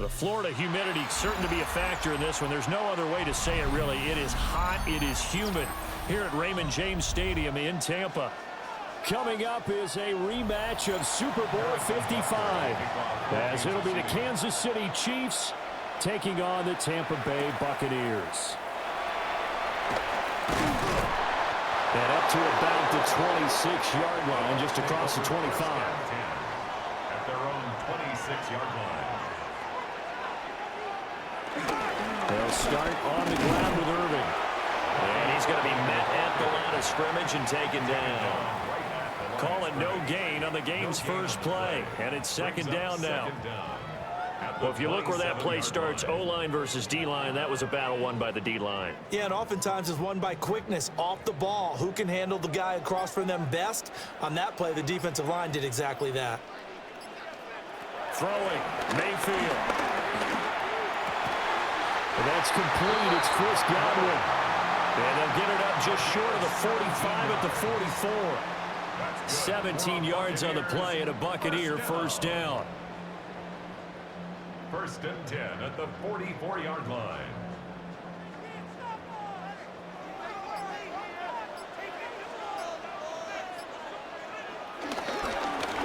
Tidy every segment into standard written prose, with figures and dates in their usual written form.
The Florida humidity certain to be a factor in this one. There's no other way to say it, really. It is hot. It is humid here at Raymond James Stadium in Tampa. Coming up is a rematch of Super Bowl 55, as it'll be the Kansas City Chiefs taking on the Tampa Bay Buccaneers. And up to about the 26-yard line, just across the 25. At their own 26-yard line. They'll start on the ground with Irving. And he's going to be met at the line of scrimmage and taken down. Call it no gain on the game's first play. And it's second down now. Well, if you look where that play starts, O-line versus D-line, that was a battle won by the D-line. Yeah, and oftentimes it's won by quickness off the ball. Who can handle the guy across from them best? On that play, the defensive line did exactly that. Throwing, Mayfield. And that's complete. It's Chris Godwin. And they'll get it up just short of the 45 at the 44. 17 yards on the play and a Buccaneer first down. First and 10 at the 44-yard line.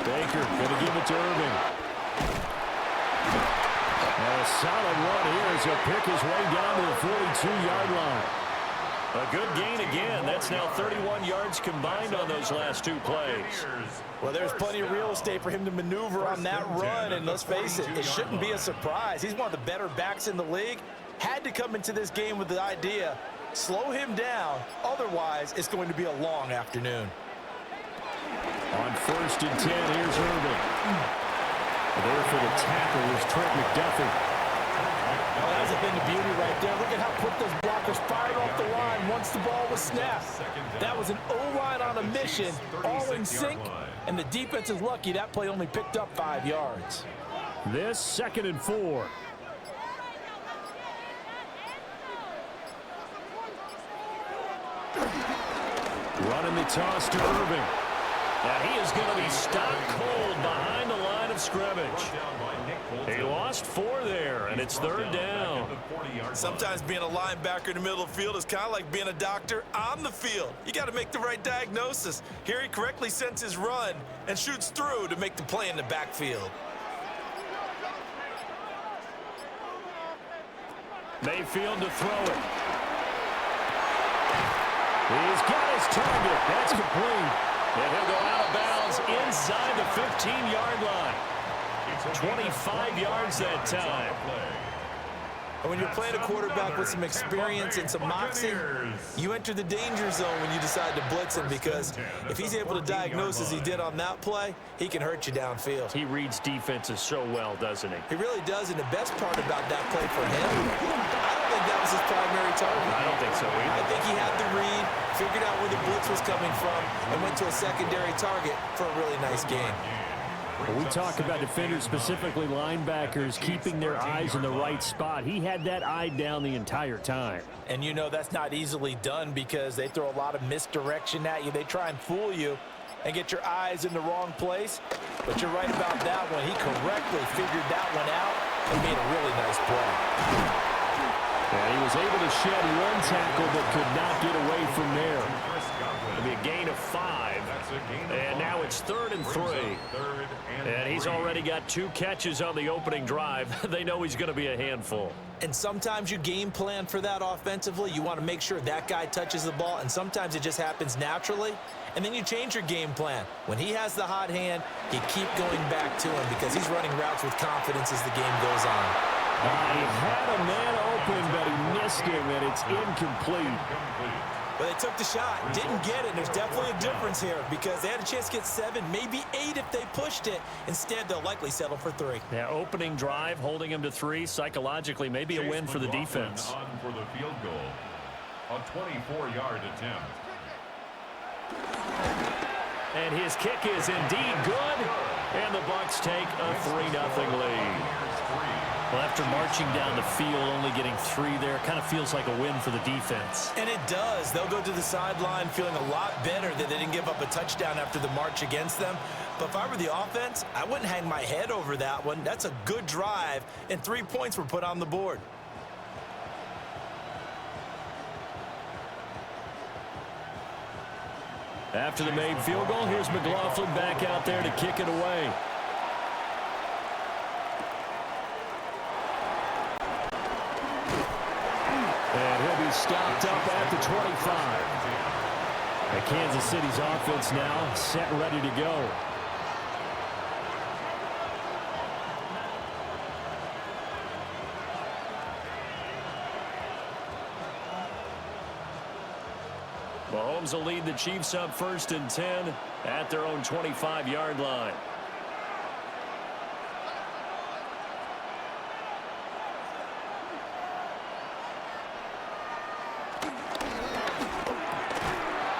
Baker going to give it to Irving. And a solid run here as he'll pick his way down to the 42-yard line. A good gain again. That's now 31 yards combined on those last two plays. Well, there's plenty of real estate for him to maneuver on that run, and let's face it, it shouldn't be a surprise. He's one of the better backs in the league. Had to come into this game with the idea, slow him down, otherwise it's going to be a long afternoon. On first and 10, here's Irving. There for the tackle is Trent McDuffie. Well, that's a thing of beauty right there. Look at how quick those blockers fired off the line once the ball was snapped. That was an O-line on a mission, all in sync, and the defense is lucky that play only picked up 5 yards. This second and 4. Running the toss to Irving. And he is going to be stopped cold behind the line of scrimmage. He lost 4 there, and it's third down. Sometimes being a linebacker in the middle of the field is kind of like being a doctor on the field. You got to make the right diagnosis. Here he correctly sends his run and shoots through to make the play in the backfield. Mayfield to throw it. He's got his target. That's complete. And he'll go out of bounds inside the 15-yard line. 25 yards that time. And when you're playing a quarterback with some experience and some moxie, you enter the danger zone when you decide to blitz him, because if he's able to diagnose as he did on that play, he can hurt you downfield. He reads defenses so well, doesn't he? He really does, and the best part about that play for him, I don't think that was his primary target. I don't think so either. I think he had the read, figured out where the blitz was coming from, and went to a secondary target for a really nice game. When we talk about defenders, specifically linebackers, keeping their eyes in the right spot, he had that eye down the entire time. And you know that's not easily done because they throw a lot of misdirection at you. They try and fool you and get your eyes in the wrong place. But you're right about that one. He correctly figured that one out and made a really nice play. And he was able to shed one tackle but could not get away from there. It'll be a gain of 5. And now it's 3rd and 3. And he's already got 2 catches on the opening drive. They know he's going to be a handful. And sometimes you game plan for that offensively. You want to make sure that guy touches the ball, and sometimes it just happens naturally. And then you change your game plan. When he has the hot hand, you keep going back to him because he's running routes with confidence as the game goes on. He had a man open, but he missed him, and it's incomplete. But they took the shot, didn't get it. There's definitely a difference here because they had a chance to get 7, maybe 8 if they pushed it. Instead, they'll likely settle for 3. Yeah, opening drive, holding him to 3, psychologically, maybe a win for the defense. On for the field goal. A 24-yard attempt. And his kick is indeed good. And the Bucs take a 3-0 lead. Well, after marching down the field, only getting 3 there, kind of feels like a win for the defense. And it does. They'll go to the sideline feeling a lot better that they didn't give up a touchdown after the march against them. But if I were the offense, I wouldn't hang my head over that one. That's a good drive, and 3 points were put on the board. After the made field goal, here's McLaughlin back out there to kick it away. And he'll be stopped up at the 25. And Kansas City's offense now set and ready to go. Mahomes will lead the Chiefs up 1st and 10 at their own 25-yard line.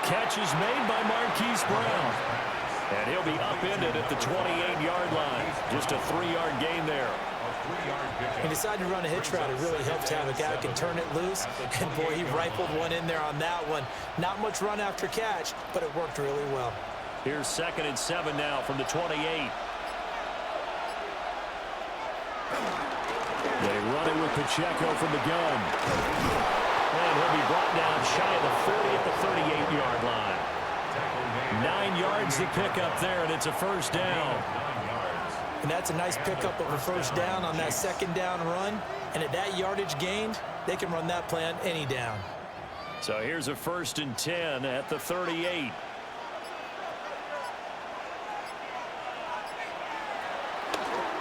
Catch is made by Marquise Brown. And he'll be upended at the 28-yard line. Just a 3-yard gain there. He decided to run a hitch route. It really helps to have a guy who can turn it loose. And, boy, he rifled one in there on that one. Not much run after catch, but it worked really well. Here's 2nd and 7 now from the 28. They run it with Pacheco from the gun. And he'll be brought down shy of the 30 at the 38-yard line. 9 yards to pick up there, and it's a 1st down. And that's a nice pickup of a 1st down on that 2nd down run. And at that yardage gained, they can run that play on any down. So here's a 1st and 10 at the 38.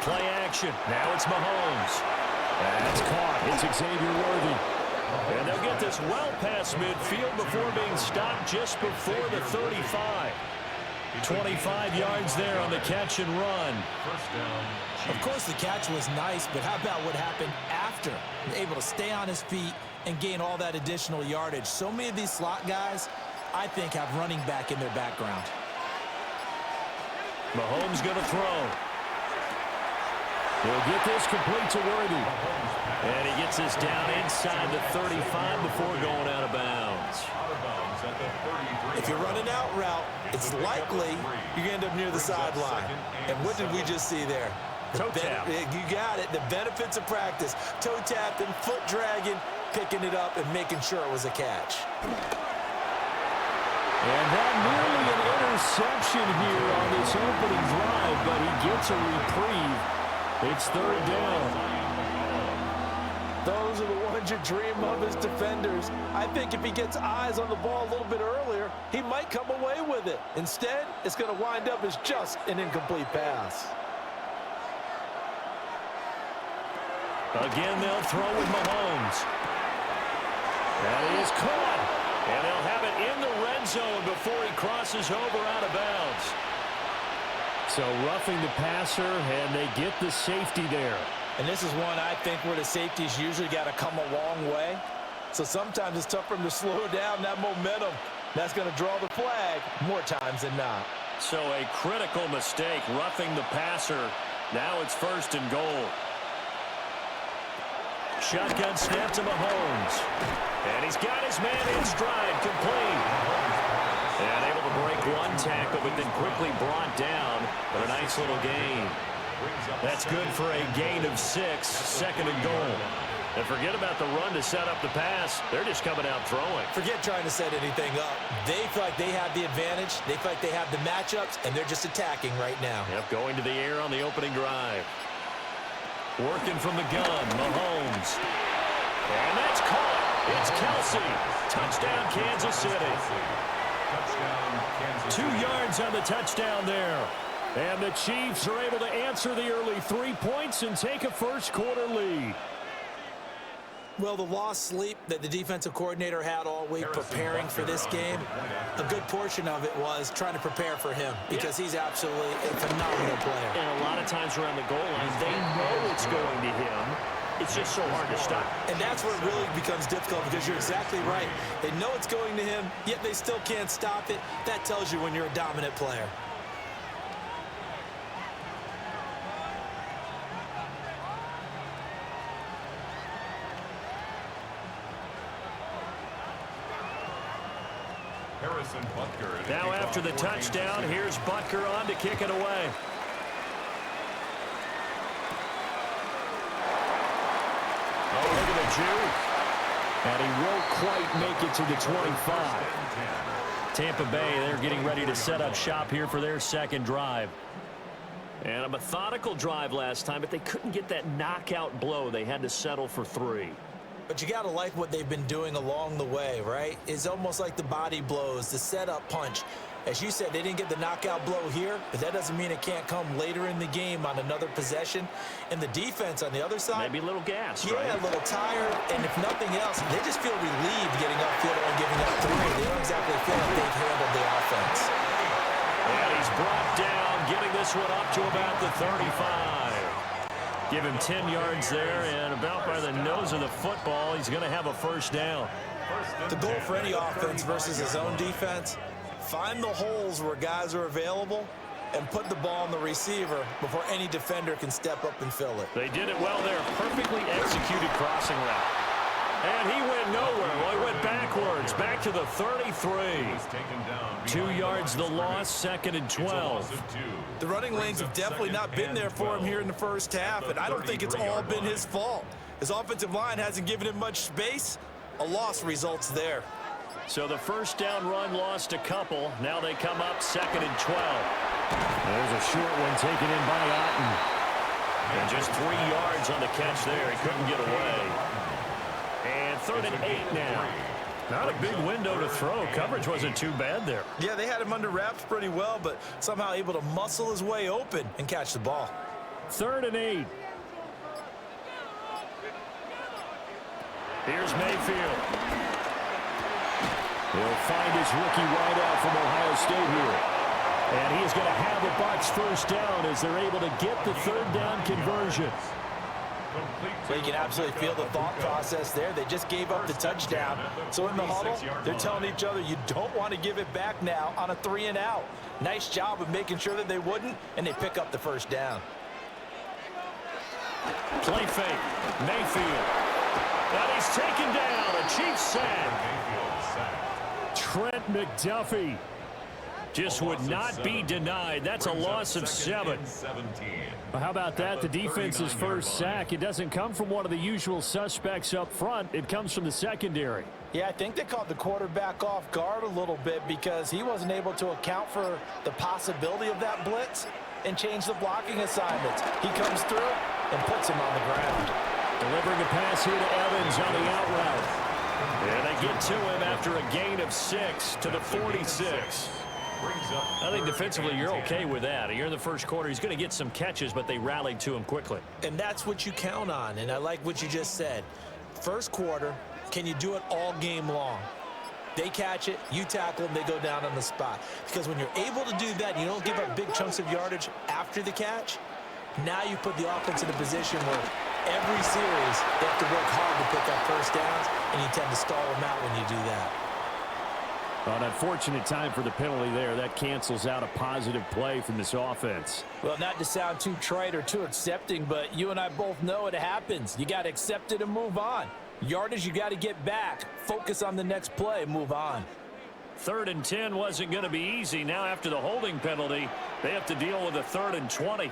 Play action. Now it's Mahomes. That's caught. It's Xavier Worthy. And they'll get this well past midfield before being stopped just before the 35. 25 yards there on the catch and run. Of course, the catch was nice, but how about what happened after? Able to stay on his feet and gain all that additional yardage. So many of these slot guys, I think, have running back in their background. Mahomes going to throw. He'll get this complete to Worthy. And he gets this down inside the 35 before going out of bounds. If you're running out route, it's likely you're going to end up near the sideline. And what did we just see there? Toe tap. You got it. The benefits of practice. Toe tapping, foot dragging, picking it up, and making sure it was a catch. And that nearly an interception here on this opening drive, but he gets a reprieve. It's 3rd down. Those are the ones you dream of as defenders. I think if he gets eyes on the ball a little bit earlier, he might come away with it. Instead, it's going to wind up as just an incomplete pass. Again, they'll throw with Mahomes. That is caught. And they'll have it in the red zone before he crosses over out of bounds. So roughing the passer, and they get the safety there. And this is one I think where the safeties usually got to come a long way. So sometimes it's tough for them to slow down that momentum. That's going to draw the flag more times than not. So a critical mistake, roughing the passer. Now it's 1st and goal. Shotgun snap to Mahomes. And he's got his man in stride, complete. And able to break one tackle, but then quickly brought down. But a nice little gain. That's good for a gain of 6, 2nd and goal. And forget about the run to set up the pass. They're just coming out throwing. Forget trying to set anything up. They feel like they have the advantage. They feel like they have the matchups, and they're just attacking right now. Yep, going to the air on the opening drive. Working from the gun, Mahomes. And that's caught. It's Kelsey. Touchdown, Kansas City. 2 yards on the touchdown there. And the Chiefs are able to answer the early 3 points and take a first-quarter lead. Well, the lost sleep that the defensive coordinator had all week preparing for this game, a good portion of it was trying to prepare for him because he's absolutely a phenomenal player. And a lot of times around the goal line, they know it's going to him. It's just so hard to stop. And that's where it really becomes difficult because you're exactly right. They know it's going to him, yet they still can't stop it. That tells you when you're a dominant player. Now after the touchdown, here's Butker on to kick it away. Oh, look at the juke. And he won't quite make it to the 25. Tampa Bay, they're getting ready to set up shop here for their second drive. And a methodical drive last time, but they couldn't get that knockout blow. They had to settle for 3. But you got to like what they've been doing along the way, right? It's almost like the body blows, the setup punch. As you said, they didn't get the knockout blow here, but that doesn't mean it can't come later in the game on another possession. And the defense on the other side, maybe a little gas, yeah, right? a little tired. And if nothing else, they just feel relieved getting upfield and giving up 3. They don't exactly feel like they've handled the offense. And he's brought down, getting this one up to about the 35. Give him 10 yards there, and about by the nose of the football, he's going to have a first down. The goal for any offense versus his own defense, find the holes where guys are available and put the ball on the receiver before any defender can step up and fill it. They did it well there. Perfectly executed crossing route. And he went nowhere. Well, he went backwards, back to the 33. 2 yards the loss, 2nd and 12. The running lanes have definitely not been there for him here in the first half, and I don't think it's all been his fault. His offensive line hasn't given him much space. A loss results there. So the first down run lost a couple. Now they come up 2nd and 12. There's a short one taken in by Otten. And just 3 yards on the catch there. He couldn't get away. And 3rd and 8 now. Not a big window to throw. Coverage wasn't too bad there. Yeah, they had him under wraps pretty well, but somehow able to muscle his way open and catch the ball. 3rd and 8. Here's Mayfield. He'll find his rookie wideout from Ohio State here. And he is going to have a Bucs first down as they're able to get the 3rd down conversion. So you can absolutely feel the thought process there. They just gave up the touchdown. So in the huddle, they're telling each other, you don't want to give it back now on a 3 and out. Nice job of making sure that they wouldn't, and they pick up the first down. Play fake. Mayfield. And he's taken down. A Chiefs sack. Trent McDuffie just would not be denied. That's a loss of 7. Well, how about that? The defense's first sack. It doesn't come from one of the usual suspects up front. It comes from the secondary. Yeah, I think they caught the quarterback off guard a little bit because he wasn't able to account for the possibility of that blitz and change the blocking assignments. He comes through and puts him on the ground. Delivering a pass here to Evans on the out route. And they get to him after a gain of 6 to the 46. I think defensively you're okay with that. You're in the first quarter. He's going to get some catches, but they rallied to him quickly. And that's what you count on, and I like what you just said. First quarter, can you do it all game long? They catch it, you tackle them, they go down on the spot. Because when you're able to do that, you don't give up big chunks of yardage after the catch. Now you put the offense in a position where every series they have to work hard to pick up first downs, and you tend to stall them out when you do that. Well, an unfortunate time for the penalty there. That cancels out a positive play from this offense. Well, not to sound too trite or too accepting, but you and I both know it happens. You got to accept it and move on. Yardage, you got to get back. Focus on the next play. Move on. 3rd and 10 wasn't going to be easy. Now after the holding penalty, they have to deal with a 3rd and 20.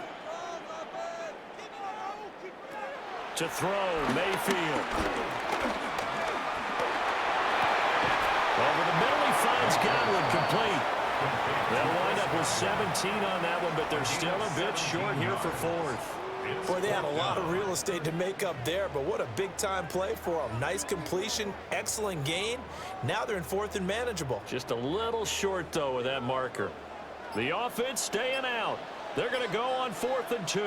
To throw, Mayfield. Over the middle, he finds Godwin complete. They'll wind up with 17 on that one, but they're still a bit short here for 4th. Boy, they had a lot of real estate to make up there, but what a big-time play for them. Nice completion, excellent gain. Now they're in 4th and manageable. Just a little short, though, with that marker. The offense staying out. They're going to go on 4th and 2.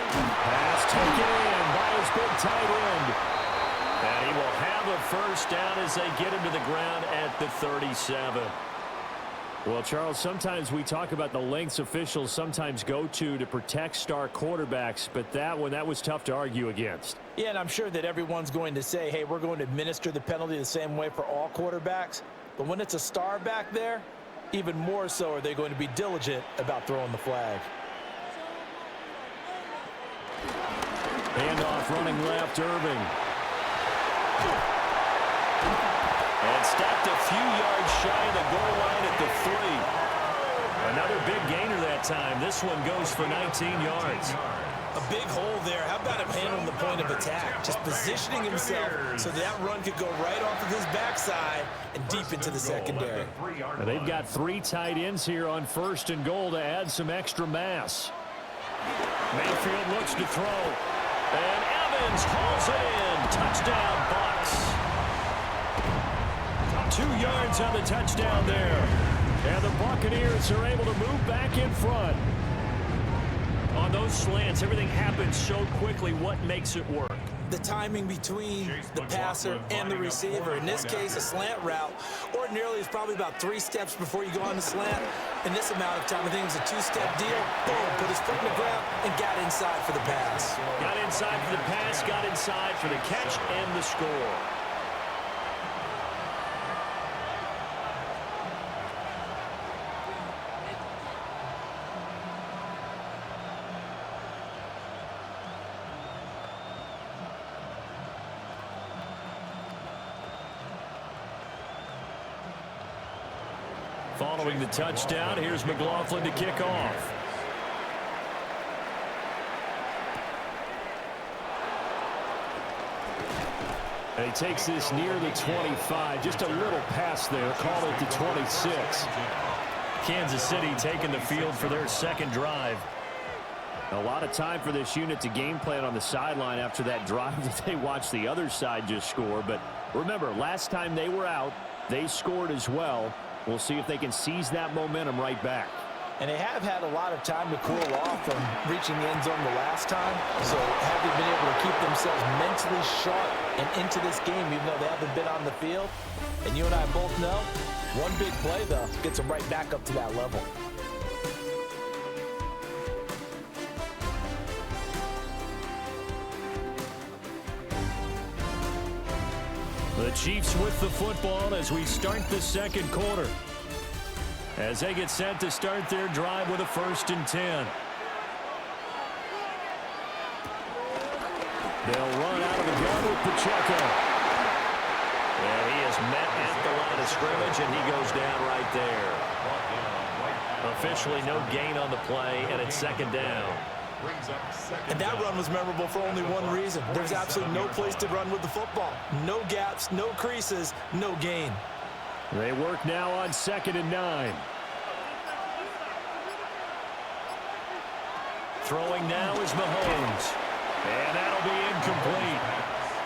Pass taken in by his big tight end. And he will have a first down as they get him to the ground at the 37. Well, Charles, sometimes we talk about the lengths officials sometimes go to protect star quarterbacks, but that was tough to argue against. Yeah, and I'm sure that everyone's going to say, hey, we're going to administer the penalty the same way for all quarterbacks. But when it's a star back there, even more so are they going to be diligent about throwing the flag. Handoff running left, Irving. And stopped a few yards shy of the goal line at the 3. Another big gainer that time. This one goes for 19 yards. A big hole there. How about him handling the point of attack? Just positioning himself so that run could go right off of his backside and deep into the secondary. Now they've got 3 tight ends here on 1st and goal to add some extra mass. Mayfield looks to throw. And Evans hauls it in. Touchdown, Bucs. 2 yards on the touchdown there. And the Buccaneers are able to move back in front. On those slants, everything happens so quickly. What makes it work? The timing between the passer and the receiver. In this case, a slant route ordinarily is probably about 3 steps before you go on the slant. In this amount of time, I think it was a 2-step deal. Boom, put his foot in the ground and got inside for the pass. Got inside for the pass, got inside for the catch and the score. Following the touchdown, here's McLaughlin to kick off. And he takes this near the 25. Just a little pass there. Call it the 26. Kansas City taking the field for their second drive. A lot of time for this unit to game plan on the sideline after that drive that they watched the other side just score. But remember, last time they were out, they scored as well. We'll see if they can seize that momentum right back. And they have had a lot of time to cool off from reaching the end zone the last time. So having been able to keep themselves mentally sharp and into this game, even though they haven't been on the field. And you and I both know, one big play, though, gets them right back up to that level. The Chiefs with the football as we start the second quarter. As they get set to start their drive with a 1st and 10. They'll run out of the gun with Pacheco. And he is met at the line of scrimmage, and he goes down right there. Officially no gain on the play, and it's 2nd down. And that run was memorable for only one reason. There's absolutely no place to run with the football. No gaps, no creases, no gain. They work now on 2nd and 9. Throwing now is Mahomes. And that'll be incomplete.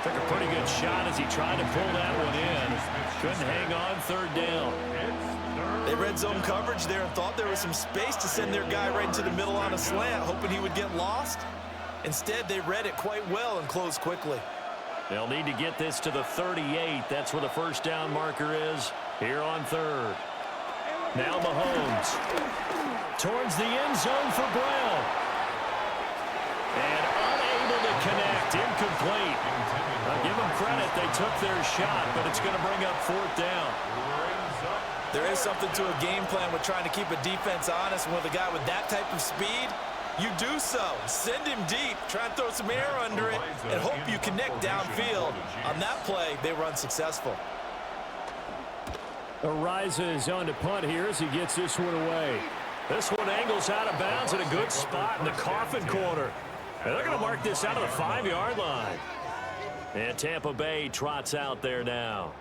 Took a pretty good shot as he tried to pull that one in. Couldn't hang on 3rd down. They red zone coverage there and thought there was some space to send their guy right into the middle on a slant, hoping he would get lost. Instead, they read it quite well and closed quickly. They'll need to get this to the 38. That's where the 1st down marker is here on 3rd. Now Mahomes towards the end zone for Brown. And unable to connect, incomplete. I'll give them credit, they took their shot, but it's going to bring up 4th down. There is something to a game plan with trying to keep a defense honest. And with a guy with that type of speed, you do so. Send him deep, try and throw some air under it, and hope you connect downfield. On that play, they were unsuccessful. Ariza is on to punt here as he gets this one away. This one angles out of bounds at a good spot in the coffin corner. And they're going to mark this out of the 5-yard line. And Tampa Bay trots out there now.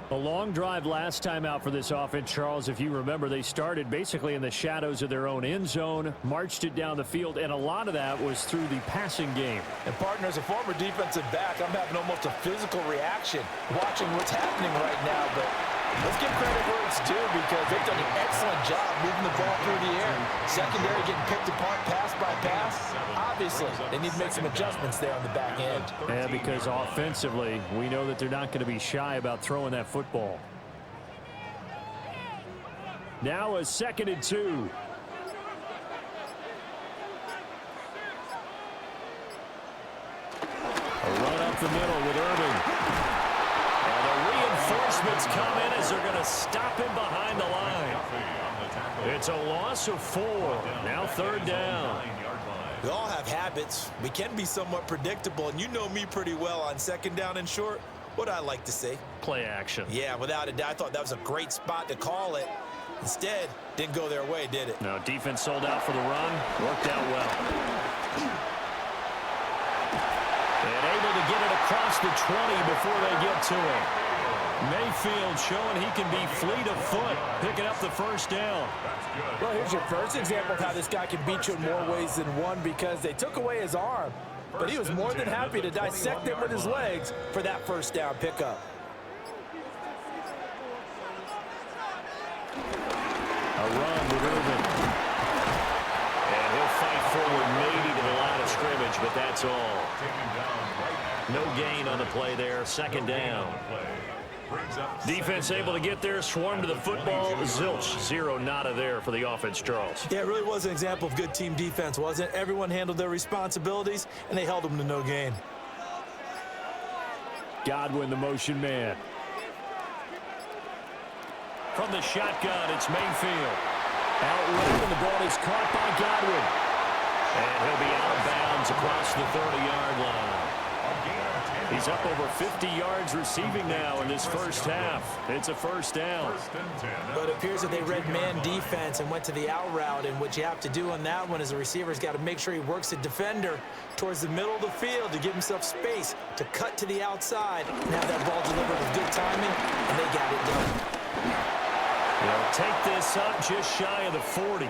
A long drive last time out for this offense, Charles. If you remember, they started basically in the shadows of their own end zone, marched it down the field, and a lot of that was through the passing game. And partner, as a former defensive back, I'm having almost a physical reaction watching what's happening right now. But let's give credit where it's due because they've done an excellent job moving the ball through the air. Secondary getting picked apart pass by pass. Obviously, they need to make some adjustments there on the back end. Yeah, because offensively, we know that they're not going to be shy about throwing that football. Now a 2nd and 2. A run up the middle with Irving. And the reinforcements come in as they're going to stop him behind the line. It's a loss of 4. Now 3rd down. We all have habits. We can be somewhat predictable, and you know me pretty well on 2nd down and short. What I like to see. Play action. Yeah, without a doubt. I thought that was a great spot to call it. Instead, didn't go their way, did it? No, defense sold out for the run. Worked out well. And able to get it across the 20 before they get to it. Mayfield showing he can be fleet of foot, picking up the first down. Well, here's your first example of how this guy can beat you in more ways than one, because they took away his arm, but he was more than happy to dissect them with his legs for that first down pickup. A run with Irvin. And he'll fight forward maybe to the line of scrimmage, but that's all. No gain on the play there. Second down. Defense able to get there, swarm to the football. Zilch, zero nada there for the offense, Charles. Yeah, it really was an example of good team defense, wasn't it? Everyone handled their responsibilities, and they held them to no gain. Godwin, the motion man. From the shotgun, it's Mayfield. Out right, and the ball is caught by Godwin. And he'll be out of bounds across the 30-yard line. He's up over 50 yards receiving now in this first half. It's a first down. But it appears that they read man defense and went to the out route, and what you have to do on that one is the receiver's got to make sure he works the defender towards the middle of the field to give himself space to cut to the outside and have that ball delivered with good timing, and they got it done. They'll take this up just shy of the 40.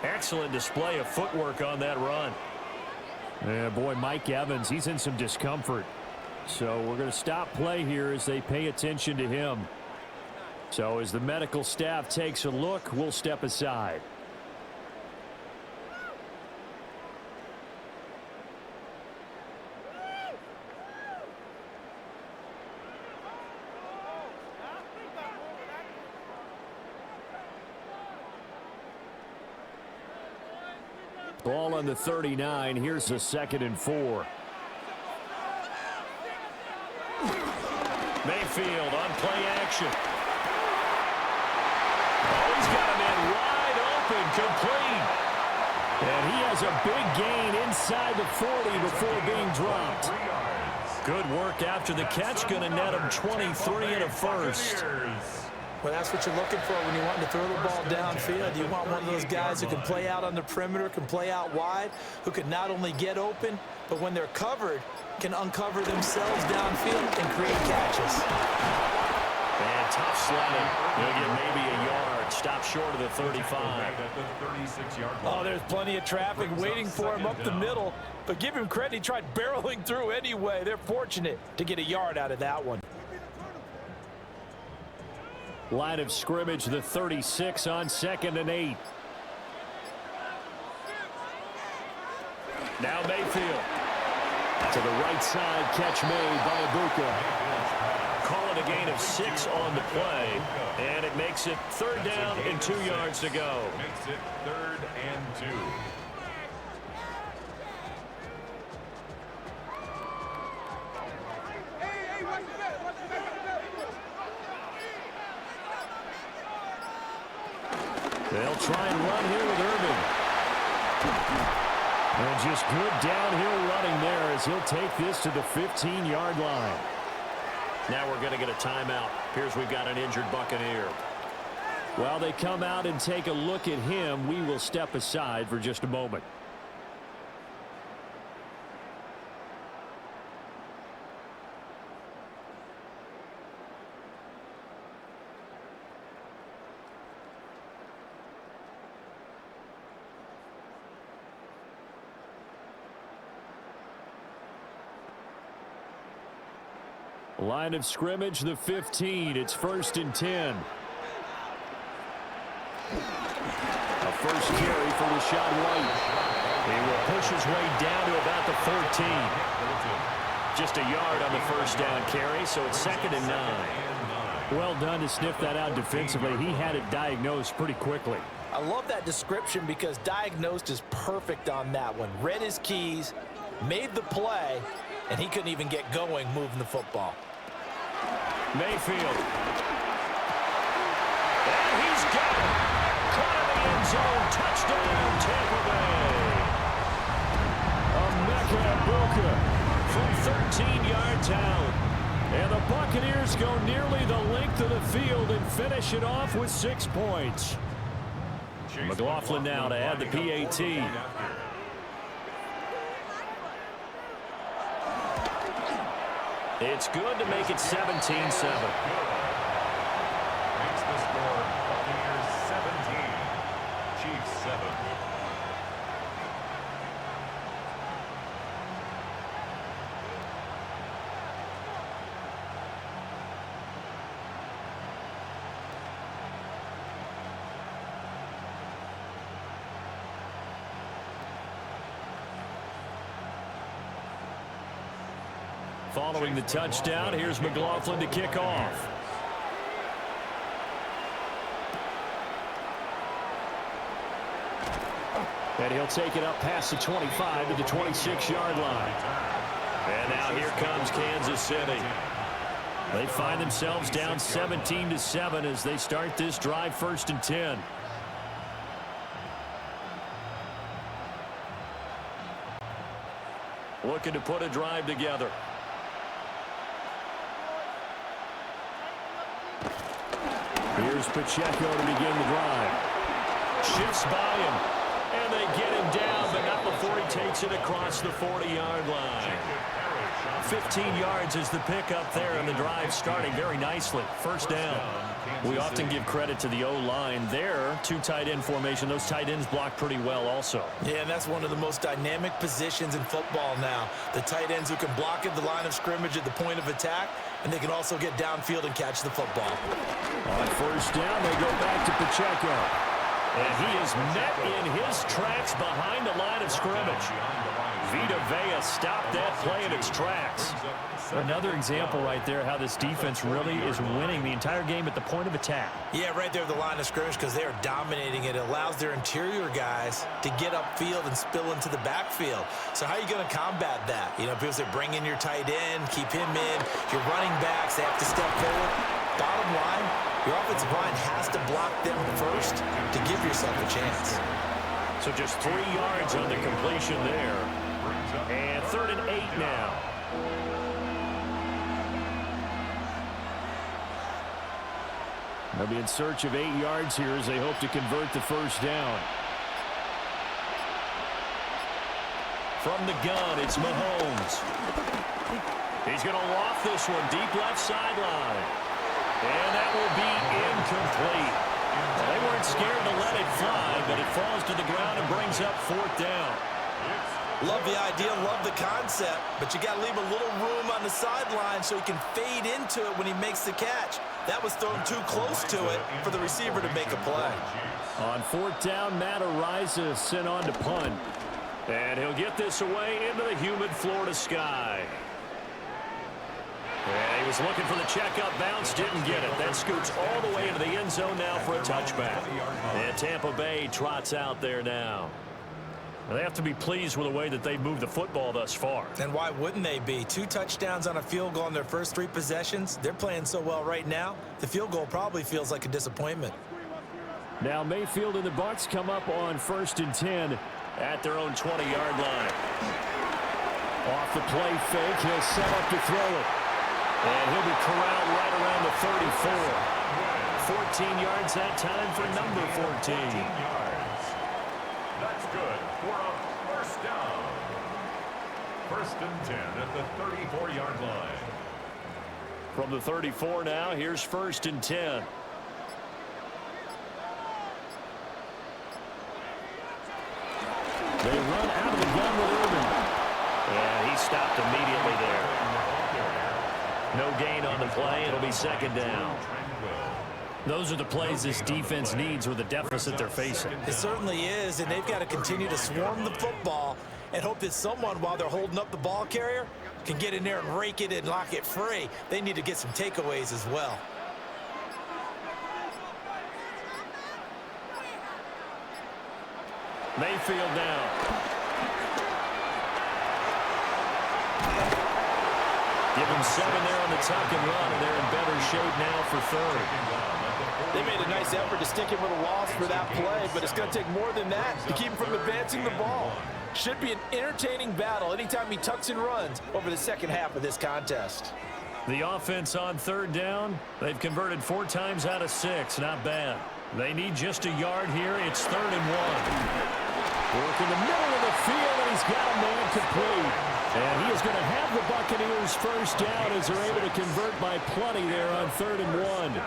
Excellent display of footwork on that run. Yeah, boy, Mike Evans, he's in some discomfort. So we're going to stop play here as they pay attention to him. So as the medical staff takes a look, we'll step aside. Ball on the 39. Here's the 2nd and 4. Mayfield on play action. Oh, he's got him in wide open, complete. And he has a big gain inside the 40 before being dropped. Good work after the catch. Going to net him 23 and a first. Well, that's what you're looking for when you want to throw the ball downfield. You want one of those guys who can play out on the perimeter, can play out wide, who can not only get open, but when they're covered, can uncover themselves downfield and create catches. And tough sledding. He'll get maybe a yard. Stop short of the 35. Oh, there's plenty of traffic waiting for him up the middle, but give him credit. He tried barreling through anyway. They're fortunate to get a yard out of that one. Line of scrimmage, the 36 on 2nd and 8. Now Mayfield. To the right side, catch made by Ibuka. Call it a gain of 6 on the play, and it makes it 3rd down and 2 yards to go. Makes it 3rd and 2. They'll try and run here with Irvin. And just good downhill running there as he'll take this to the 15-yard line. Now we're going to get a timeout. Appears we've got an injured Buccaneer. While they come out and take a look at him, we will step aside for just a moment. Line of scrimmage, the 15. It's 1st and 10. A first carry for Rashad White. He will push his way down to about the 14. Just a yard on the first down carry, so it's 2nd and 9. Well done to sniff that out defensively. He had it diagnosed pretty quickly. I love that description because diagnosed is perfect on that one. Read his keys, made the play, and he couldn't even get going moving the football. Mayfield. And he's got it. Caught in the end zone. Touchdown, Tampa Bay. Emeka Ibuka from 13 yards out. And the Buccaneers go nearly the length of the field and finish it off with 6 points. McLaughlin now to add the PAT. It's good to make it 17-7. Makes the score Buccaneers 17, Chiefs 7. Following the touchdown, here's McLaughlin to kick off. And he'll take it up past the 25 to the 26-yard line. And now here comes Kansas City. They find themselves down 17-7 as they start this drive, 1st and 10. Looking to put a drive together. Here's Pacheco to begin the drive. Shifts by him. And they get him down, but not before he takes it across the 40-yard line. 15 yards is the pickup there, and the drive starting very nicely. 1st down. We often give credit to the O-line there. 2 tight end formation. Those tight ends block pretty well also. Yeah, and that's one of the most dynamic positions in football now. The tight ends who can block at the line of scrimmage at the point of attack, and they can also get downfield and catch the football. On 1st down, they go back to Pacheco. And he is met in his tracks behind the line of scrimmage. Vita Vea stopped that play in its tracks. Another example right there how this defense really is winning the entire game at the point of attack. Yeah, right there at the line of scrimmage because they are dominating it. It allows their interior guys to get upfield and spill into the backfield. So how are you going to combat that? You know, people say bring in your tight end, keep him in. Your running backs, they have to step forward. Bottom line, your offensive line has to block them first to give yourself a chance. So just 3 yards on the completion there. And 3rd and 8 now. They'll be in search of 8 yards here as they hope to convert the 1st down. From the gun, it's Mahomes. He's going to loft this one deep left sideline. And that will be incomplete. They weren't scared to let it fly, but it falls to the ground and brings up 4th down. Love the idea, love the concept, but you got to leave a little room on the sideline so he can fade into it when he makes the catch. That was thrown too close to it for the receiver to make a play. On 4th down, Matt Araiza sent on to punt. And he'll get this away into the humid Florida sky. And he was looking for the checkup bounce, didn't get it. That scoots all the way into the end zone now for a touchback. And Tampa Bay trots out there now. They have to be pleased with the way that they've moved the football thus far. And why wouldn't they be? 2 touchdowns on a field goal in their first 3 possessions. They're playing so well right now, the field goal probably feels like a disappointment. Now Mayfield and the Bucs come up on 1st and 10 at their own 20-yard line. Off the play fake, he'll set up to throw it. And he'll be corralled right around the 34. 14 yards that time for number 14. That's good for a 1st down. 1st and 10 at the 34-yard line. From the 34 now, here's 1st and 10. They run out of the gun with Urban. And he stopped immediately there. No gain on the play. It'll be 2nd down. Those are the plays this defense needs with the deficit they're facing. It certainly is, and they've got to continue to swarm the football and hope that someone, while they're holding up the ball carrier, can get in there and rake it and lock it free. They need to get some takeaways as well. Mayfield now. Give him 7 there on the tuck and run, and they're in better shape now for 3rd. They made a nice effort to stick him with a loss for that play, but it's going to take more than that to keep him from advancing the ball. Should be an entertaining battle anytime he tucks and runs over the second half of this contest. The offense on third down, they've converted 4 times out of 6. Not bad. They need just a yard here. It's 3rd and 1. Work in the middle of the field, and he's got a man complete. And he is going to have the Buccaneers first down as they're able to convert by plenty there on 3rd and 1.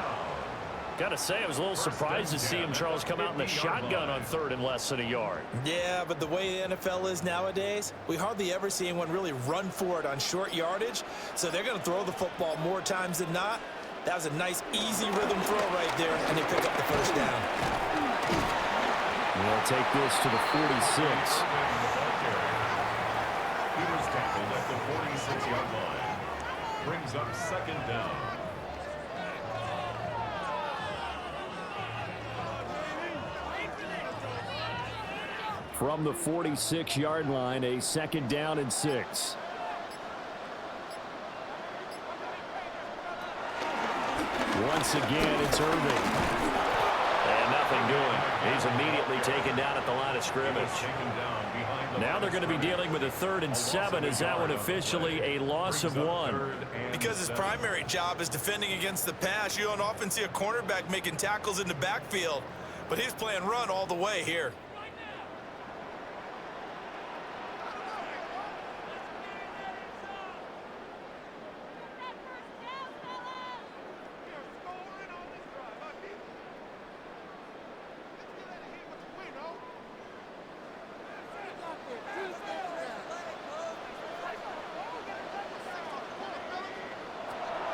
Got to say, I was a little surprised to see him, Charles, come out in the shotgun on 3rd and less than a yard. Yeah, but the way the NFL is nowadays, we hardly ever see anyone really run for it on short yardage. So they're going to throw the football more times than not. That was a nice, easy rhythm throw right there, and they pick up the first down. They'll take this to the 46. He was tackled at the 46-yard line. Brings up 2nd down. From the 46-yard line, a 2nd down and 6. Once again, it's Irving. And nothing doing. He's immediately taken down at the line of scrimmage. Now they're going to be dealing with a 3rd and 7. Is that one officially a loss of 1? Because his primary job is defending against the pass, you don't often see a cornerback making tackles in the backfield. But he's playing run all the way here.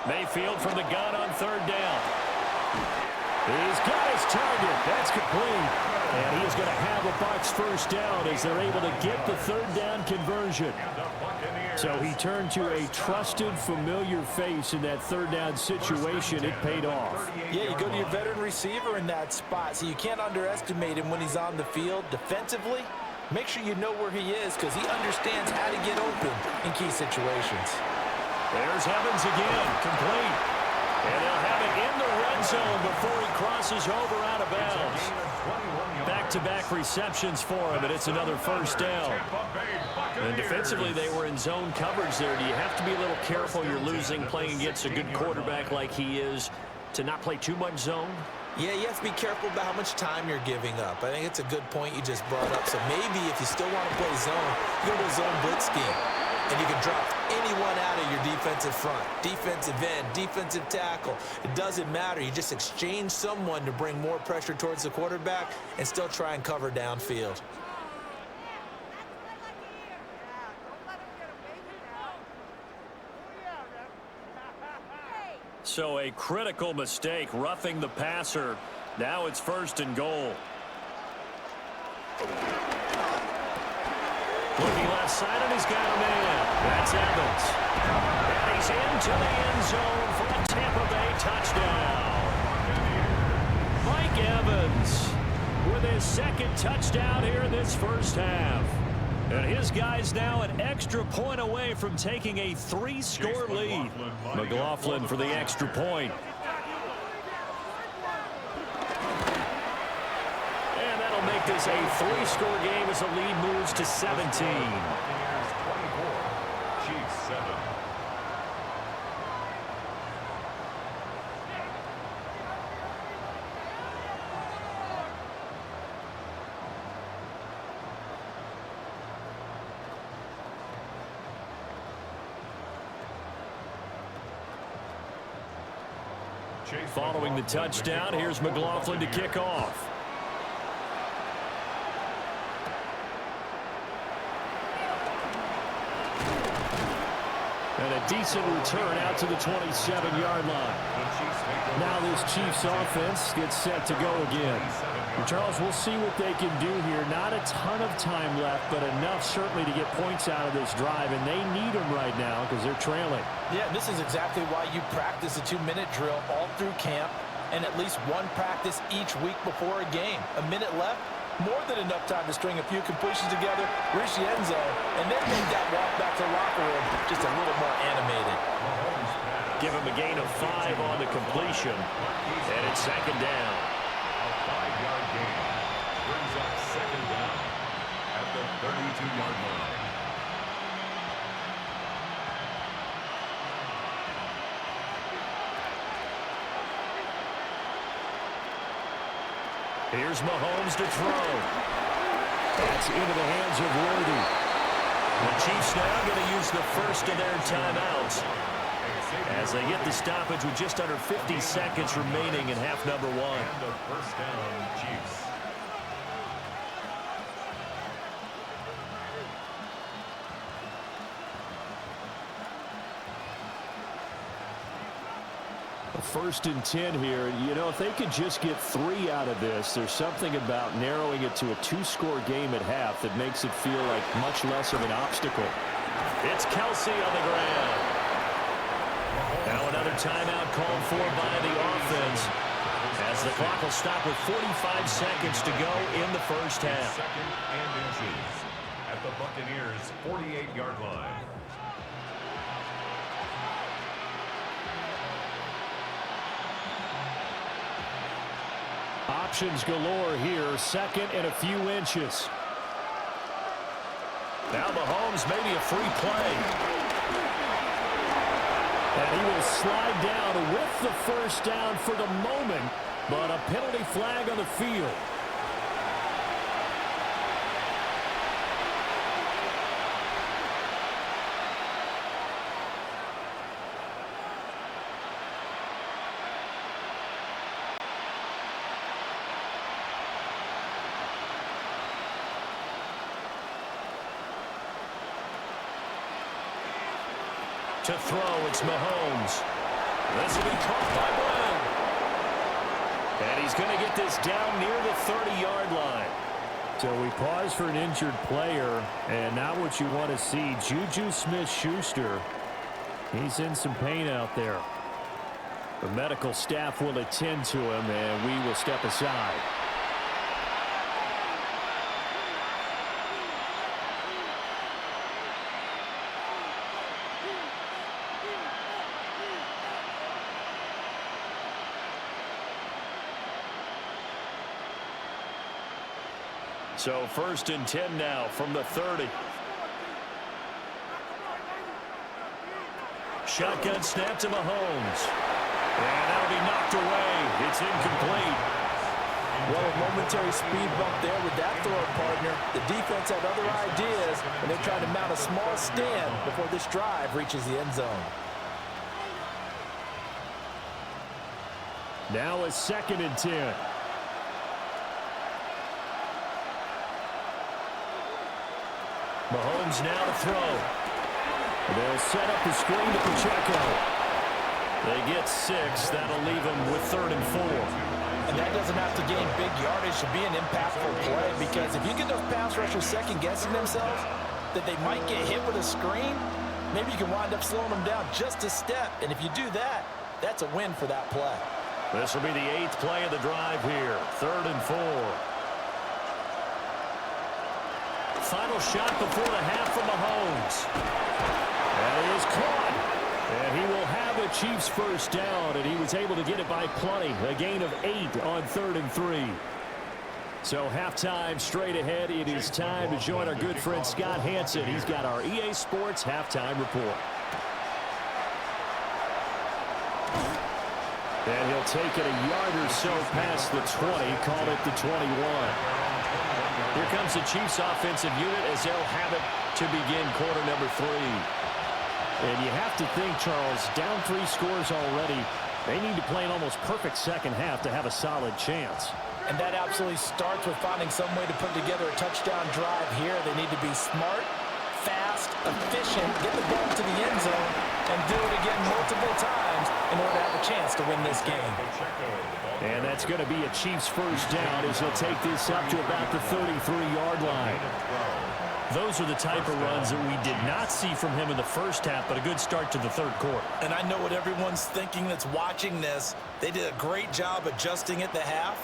Mayfield from the gun on 3rd down. He's got his target. That's complete. And he is going to have a Bucs first down as they're able to get the 3rd down conversion. So he turned to a trusted, familiar face in that 3rd down situation. It paid off. Yeah, you go to your veteran receiver in that spot, so you can't underestimate him when he's on the field defensively. Make sure you know where he is because he understands how to get open in key situations. There's Evans again, complete. And they'll have it in the red zone before he crosses over out of bounds. Back-to-back receptions for him, and it's another first down. And defensively, they were in zone coverage there. Do you have to be a little careful you're losing playing against a good quarterback like he is to not play too much zone? Yeah, you have to be careful about how much time you're giving up. I think it's a good point you just brought up. So maybe if you still want to play zone, you go to a zone blitz scheme. And you can drop anyone out of your defensive front, defensive end, defensive tackle. It doesn't matter. You just exchange someone to bring more pressure towards the quarterback and still try and cover downfield. So a critical mistake, roughing the passer. Now it's 1st and goal. Looking left side, and he's got a man. That's Evans. And he's into the end zone for a Tampa Bay touchdown. Mike Evans with his 2nd touchdown here in this first half. And his guy's now an extra point away from taking a 3-score lead. McLaughlin for the extra point. Make this a 3-score game as the lead moves to 17. Chiefs 24, Chiefs 7. Following the touchdown, here's McLaughlin to kick off. And a decent return out to the 27-yard line. Now this Chiefs offense gets set to go again. And Charles, we'll see what they can do here. Not a ton of time left, but enough certainly to get points out of this drive. And they need them right now because they're trailing. Yeah, this is exactly why you practice a 2-minute drill all through camp and at least one practice each week before a game. A minute left, more than enough time to string a few completions together, reach the end zone, and then make that walk back to the locker room just a little more animated. Give him a gain of 5 on the completion, and it's 2nd down. A 5-yard gain brings up 2nd down at the 32-yard line. Here's Mahomes to throw. That's into the hands of Worthy. The Chiefs now going to use the first of their timeouts as they get the stoppage with just under 50 seconds remaining in half number one. And a first down, Chiefs. First and 10 here. You know, if they could just get 3 out of this, there's something about narrowing it to a 2-score game at half that makes it feel like much less of an obstacle. It's Kelsey on the ground. Now another timeout called for by the offense as the clock will stop with 45 seconds to go in the first half. Second and inches at the Buccaneers' 48-yard line. Options galore here, second and a few inches. Now Mahomes, maybe a free play. And he will slide down with the first down for the moment, but a penalty flag on the field. To throw, it's Mahomes. This will be caught by Brown. And he's going to get this down near the 30-yard line. So we pause for an injured player, and now what you want to see, Juju Smith-Schuster. He's in some pain out there. The medical staff will attend to him, and we will step aside. So first and 10 now from the 30. Shotgun snap to Mahomes. And that'll be knocked away. It's incomplete. Well, a momentary speed bump there with that throw, partner. The defense had other ideas, and they're trying to mount a small stand before this drive reaches the end zone. Now a second and 10. Mahomes now to throw. They'll set up the screen to Pacheco. They get 6. That'll leave them with 3rd and 4. And that doesn't have to gain big yardage to be an impactful play, because if you get those pass rushers second-guessing themselves that they might get hit with a screen, maybe you can wind up slowing them down just a step. And if you do that, that's a win for that play. This will be the 8th play of the drive here. 3rd and 4. Final shot before the half from Mahomes. And it is caught. And he will have a Chiefs first down, and he was able to get it by plenty. A gain of 8 on 3rd and 3. So halftime straight ahead. It is time to join our good friend Scott Hansen. He's got our EA Sports halftime report. And he'll take it a yard or so past the 20, call it the 21. Here comes the Chiefs offensive unit as they'll have it to begin quarter number 3. And you have to think, Charles, down 3 scores already. They need to play an almost perfect second half to have a solid chance. And that absolutely starts with finding some way to put together a touchdown drive here. They need to be smart, fast, efficient, get the ball to the end zone, and do it again multiple times in order to have a chance to win this game. And that's going to be a Chiefs first down as he'll take this up to about the 33-yard line. Those are the type of runs that we did not see from him in the first half, but a good start to the 3rd quarter. And I know what everyone's thinking that's watching this. They did a great job adjusting at the half.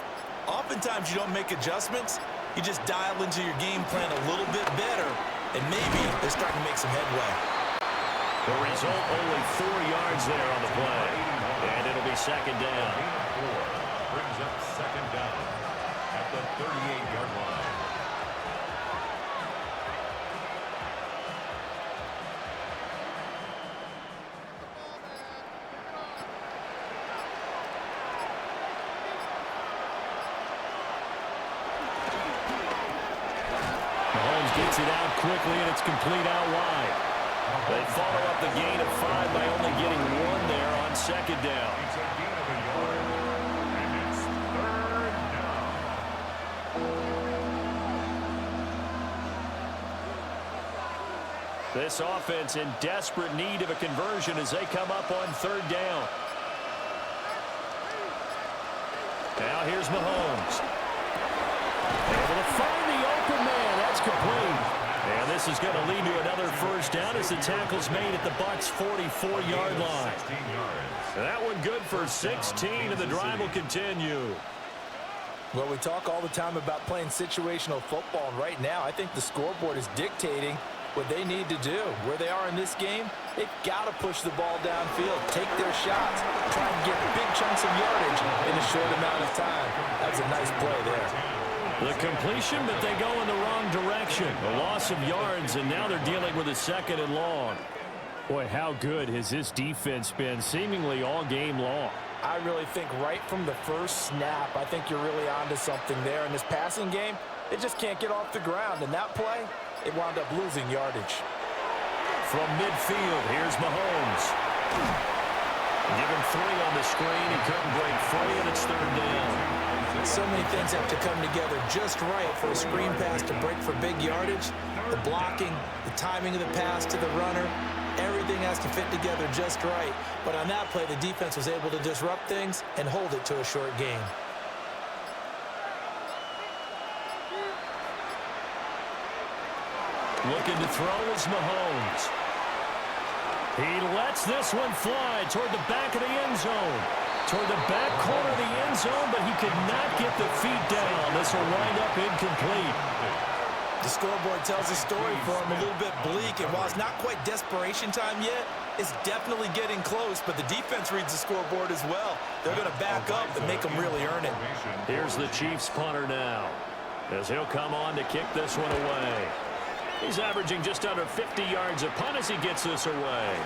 Oftentimes you don't make adjustments. You just dial into your game plan a little bit better, and maybe they're starting to make some headway. The result, only 4 yards there on the play. And it'll be second down. Brings up second down at the 38-yard line. Gets it out quickly, and it's complete out wide. They follow up the gain of 5 by only getting 1 there on second down. It's a gain of a yard, and it's third down. This offense in desperate need of a conversion as they come up on third down. Now here's Mahomes. Able to find the open man. That's complete. And this is going to lead to another first down as the tackle's made at the Bucs' 44-yard line. That one good for 16, and the drive will continue. Well, we talk all the time about playing situational football, and right now I think the scoreboard is dictating what they need to do. Where they are in this game, they've got to push the ball downfield, take their shots, try and get big chunks of yardage in a short amount of time. That was a nice play there. The completion, but they go in the wrong direction. A loss of yards, and now they're dealing with a second and long. Boy, how good has this defense been seemingly all game long? I really think right from the first snap, I think you're really onto something there. In this passing game, they just can't get off the ground. In that play, they wound up losing yardage. From midfield, here's Mahomes. Given 3 on the screen, he couldn't break free, and it's third down. So many things have to come together just right for a screen pass to break for big yardage. The blocking, the timing of the pass to the runner, everything has to fit together just right. But on that play, the defense was able to disrupt things and hold it to a short game. Looking to throw is Mahomes. He lets this one fly toward the back of the end zone. Toward the back corner of the end zone, but he could not get the feet down. This will wind up incomplete. The scoreboard tells a story for him, a little bit bleak, and while it's not quite desperation time yet, it's definitely getting close, but the defense reads the scoreboard as well. They're going to back up and make them really earn it. Here's the Chiefs punter now, as he'll come on to kick this one away. He's averaging just under 50 yards a punt as he gets this away.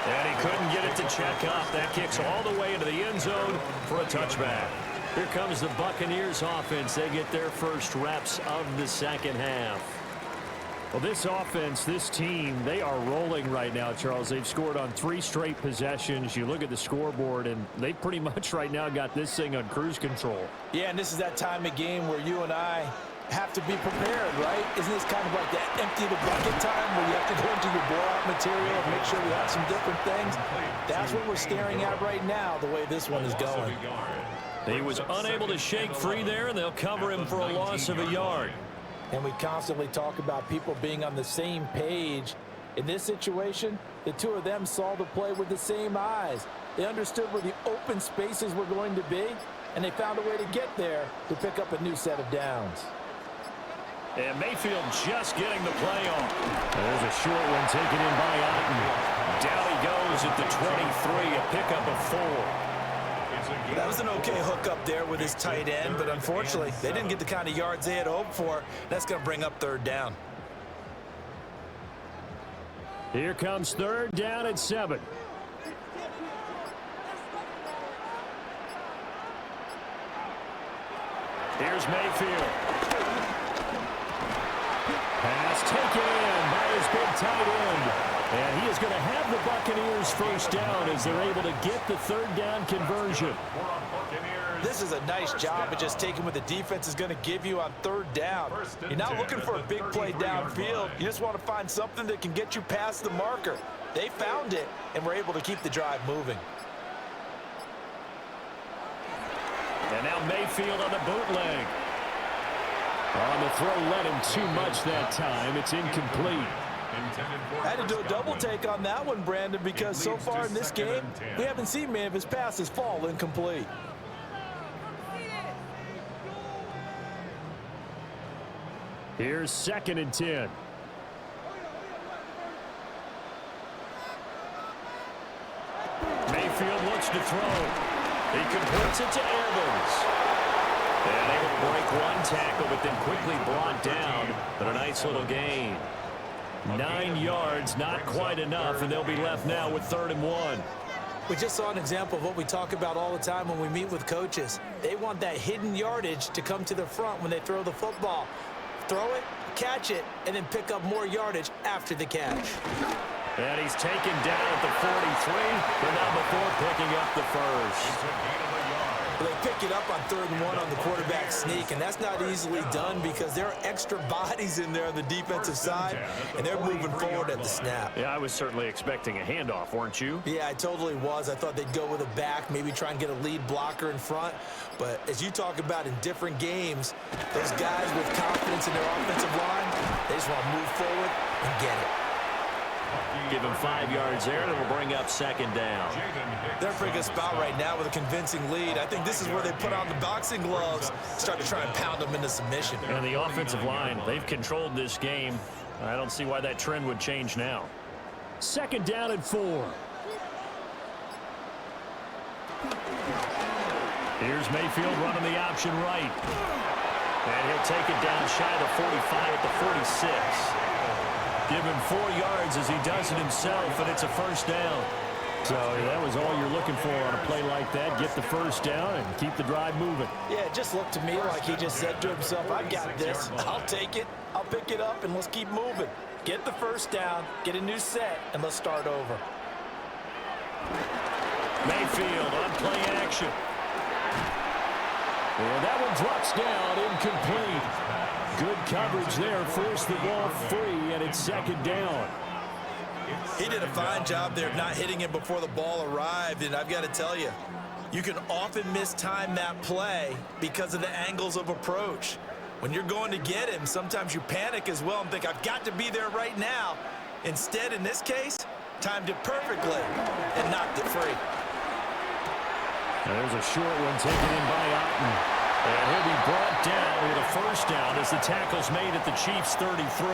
And he couldn't get it to check up. That kicks all the way into the end zone for a touchback. Here comes the Buccaneers offense. They get their first reps of the second half. Well, this offense, this team, they are rolling right now, Charles. They've scored on 3 straight possessions. You look at the scoreboard, and they pretty much right now got this thing on cruise control. Yeah, and this is that time of game where you and I have to be prepared, right? Isn't this kind of like that empty the bucket time where you have to go into your blowout material and make sure we have some different things? That's what we're staring at right now, the way this one is going. He was unable to shake free there, and they'll cover him for a loss of a yard. And we constantly talk about people being on the same page. In this situation, the two of them saw the play with the same eyes. They understood where the open spaces were going to be, and they found a way to get there to pick up a new set of downs. And Mayfield just getting the play off. There's a short one taken in by Otten. Down he goes at the 23, a pickup of 4. That was an okay hookup there with his tight end, but unfortunately, they didn't get the kind of yards they had hoped for. That's going to bring up third down. Here comes third down at 7. Here's Mayfield. Pass taken in by his big tight end. And he is going to have the Buccaneers first down as they're able to get the third down conversion. This is a nice job of just taking what the defense is going to give you on third down. You're not looking for a big play downfield. You just want to find something that can get you past the marker. They found it and were able to keep the drive moving. And now Mayfield on the bootleg. On the throw, led him too much that time. It's incomplete. I had to do a double take on that one, Brandon, because so far in this game, we haven't seen many of his passes fall incomplete. Here's 2nd and 10. Mayfield looks to throw. He completes it to Evans. And able to break one tackle, but then quickly brought down. But a nice little gain. 9 yards, not quite enough, and they'll be left now with 3rd and 1. We just saw an example of what we talk about all the time when we meet with coaches. They want that hidden yardage to come to the front when they throw the football. Throw it, catch it, and then pick up more yardage after the catch. And he's taken down at the 43, but not before picking up the first. They pick it up on 3rd and 1 on the quarterback sneak, and that's not easily done because there are extra bodies in there on the defensive side, and they're moving forward at the snap. Yeah, I was certainly expecting a handoff, weren't you? Yeah, I totally was. I thought they'd go with a back, maybe try and get a lead blocker in front. But as you talk about in different games, those guys with confidence in their offensive line, they just want to move forward and get it. Give him 5 yards there, and it'll bring up 2nd down. They're in a pretty good spot right now with a convincing lead. I think this is where they put on the boxing gloves, start to try and pound them into submission. And the offensive line, they've controlled this game. I don't see why that trend would change now. 2nd down and 4. Here's Mayfield running the option right. And he'll take it down shy of the 45 at the 46. Give him 4 yards as he does it himself, and it's a 1st down. So that was all you're looking for on a play like that. Get the 1st down and keep the drive moving. Yeah, it just looked to me like he just said to himself, I got this. I'll take it. I'll pick it up, and let's keep moving. Get the 1st down, get a new set, and let's start over. Mayfield on play action. And that one drops down, incomplete. Good coverage there, forced the ball free, and it's 2nd down. He did a fine job there of not hitting him before the ball arrived, and I've got to tell you, you can often mistime that play because of the angles of approach. When you're going to get him, sometimes you panic as well and think, I've got to be there right now. Instead, in this case, timed it perfectly and knocked it free. There's a short one taken in by Otten. And he'll be brought down with a 1st down as the tackle's made at the Chiefs' 33.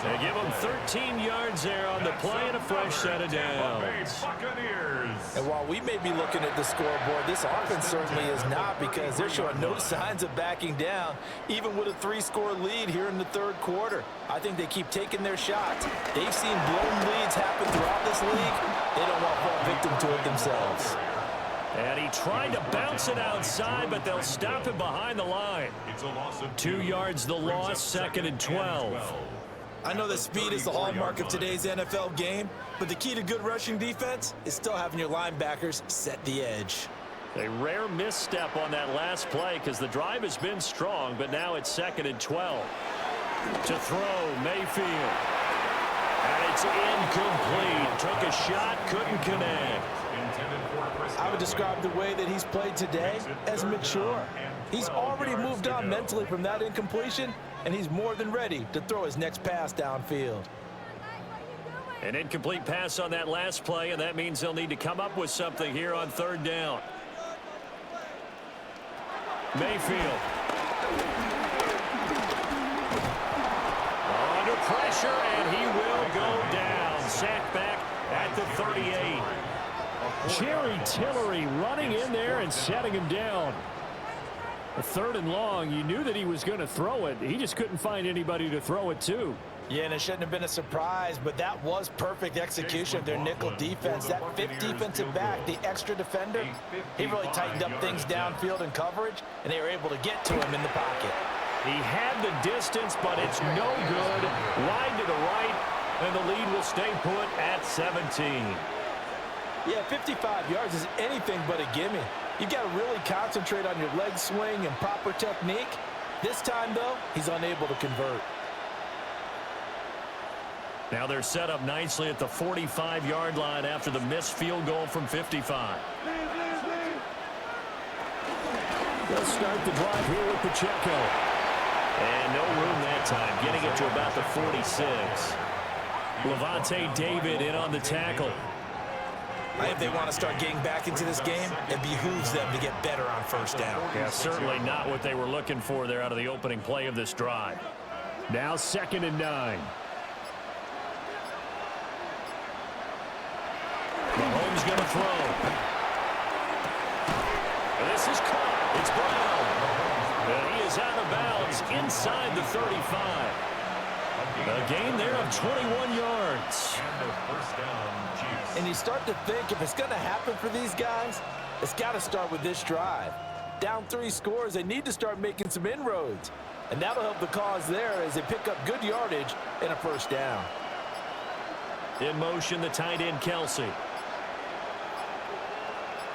They give him 13 yards there on the play and a fresh set of downs. And while we may be looking at the scoreboard, this offense certainly is not, because they're showing no signs of backing down, even with a 3-score lead here in the 3rd quarter. I think they keep taking their shots. They've seen blown leads happen throughout this league. They don't want to fall victim to it themselves. And he tried to bounce it outside, but they'll stop him behind the line. 2 yards the loss, 2nd and 12. I know that speed is the hallmark of today's NFL game, but the key to good rushing defense is still having your linebackers set the edge. A rare misstep on that last play because the drive has been strong, but now it's 2nd and 12. To throw, Mayfield. And it's incomplete. Took a shot, couldn't connect. I would describe the way that he's played today as mature. He's already moved on mentally from that incompletion, and he's more than ready to throw his next pass downfield. An incomplete pass on that last play, and that means they'll need to come up with something here on 3rd down. Mayfield. Under pressure, and he will go down. Sacked back at the 38. Jerry Tillery running in there and setting him down. A 3rd and long, you knew that he was going to throw it. He just couldn't find anybody to throw it to. Yeah, and it shouldn't have been a surprise, but that was perfect execution of their nickel defense. That 5th defensive back, the extra defender, he really tightened up things downfield in coverage, and they were able to get to him in the pocket. He had the distance, but it's no good. Wide to the right, and the lead will stay put at 17. Yeah, 55 yards is anything but a gimme. You've got to really concentrate on your leg swing and proper technique. This time, though, he's unable to convert. Now they're set up nicely at the 45-yard line after the missed field goal from 55. They'll start the drive here with Pacheco. And no room that time, getting it to about the 46. Levante David in on the tackle. I think if they want to start getting back into this game, it behooves them to get better on 1st down. Yeah, certainly not what they were looking for there out of the opening play of this drive. Now 2nd and 9. Mahomes going to throw. This is caught. It's Brown. And he is out of bounds inside the 35. A gain there of 21 yards. And you start to think, if it's going to happen for these guys, it's got to start with this drive. Down 3 scores, they need to start making some inroads. And that'll help the cause there as they pick up good yardage and a first down. In motion, the tight end, Kelsey.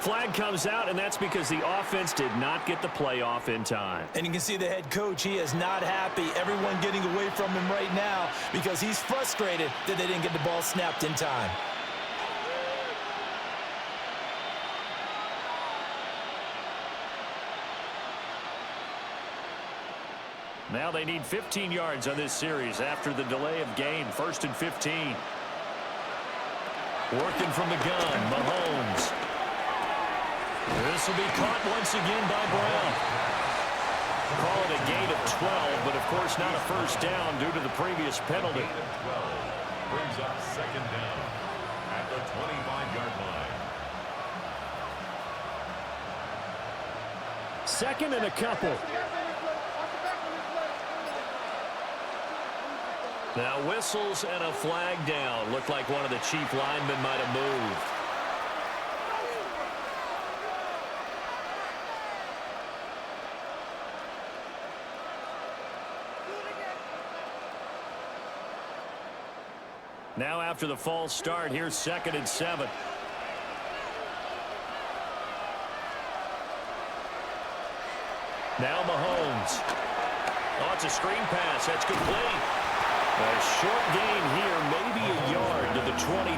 Flag comes out, and that's because the offense did not get the play off in time. And you can see the head coach, he is not happy. Everyone getting away from him right now because he's frustrated that they didn't get the ball snapped in time. Now they need 15 yards on this series after the delay of game. 1st and 15. Working from the gun, Mahomes. This will be caught once again by Brown. Call it a gain of 12, but of course not a first down due to the previous penalty. 12 brings up 2nd down at the 25-yard line. 2nd and a couple. Now whistles and a flag down. Looked like one of the chief linemen might have moved. Now after the false start, here's 2nd and 7. Now Mahomes. Oh, it's a screen pass. That's complete. A short gain here, maybe a yard to the 29.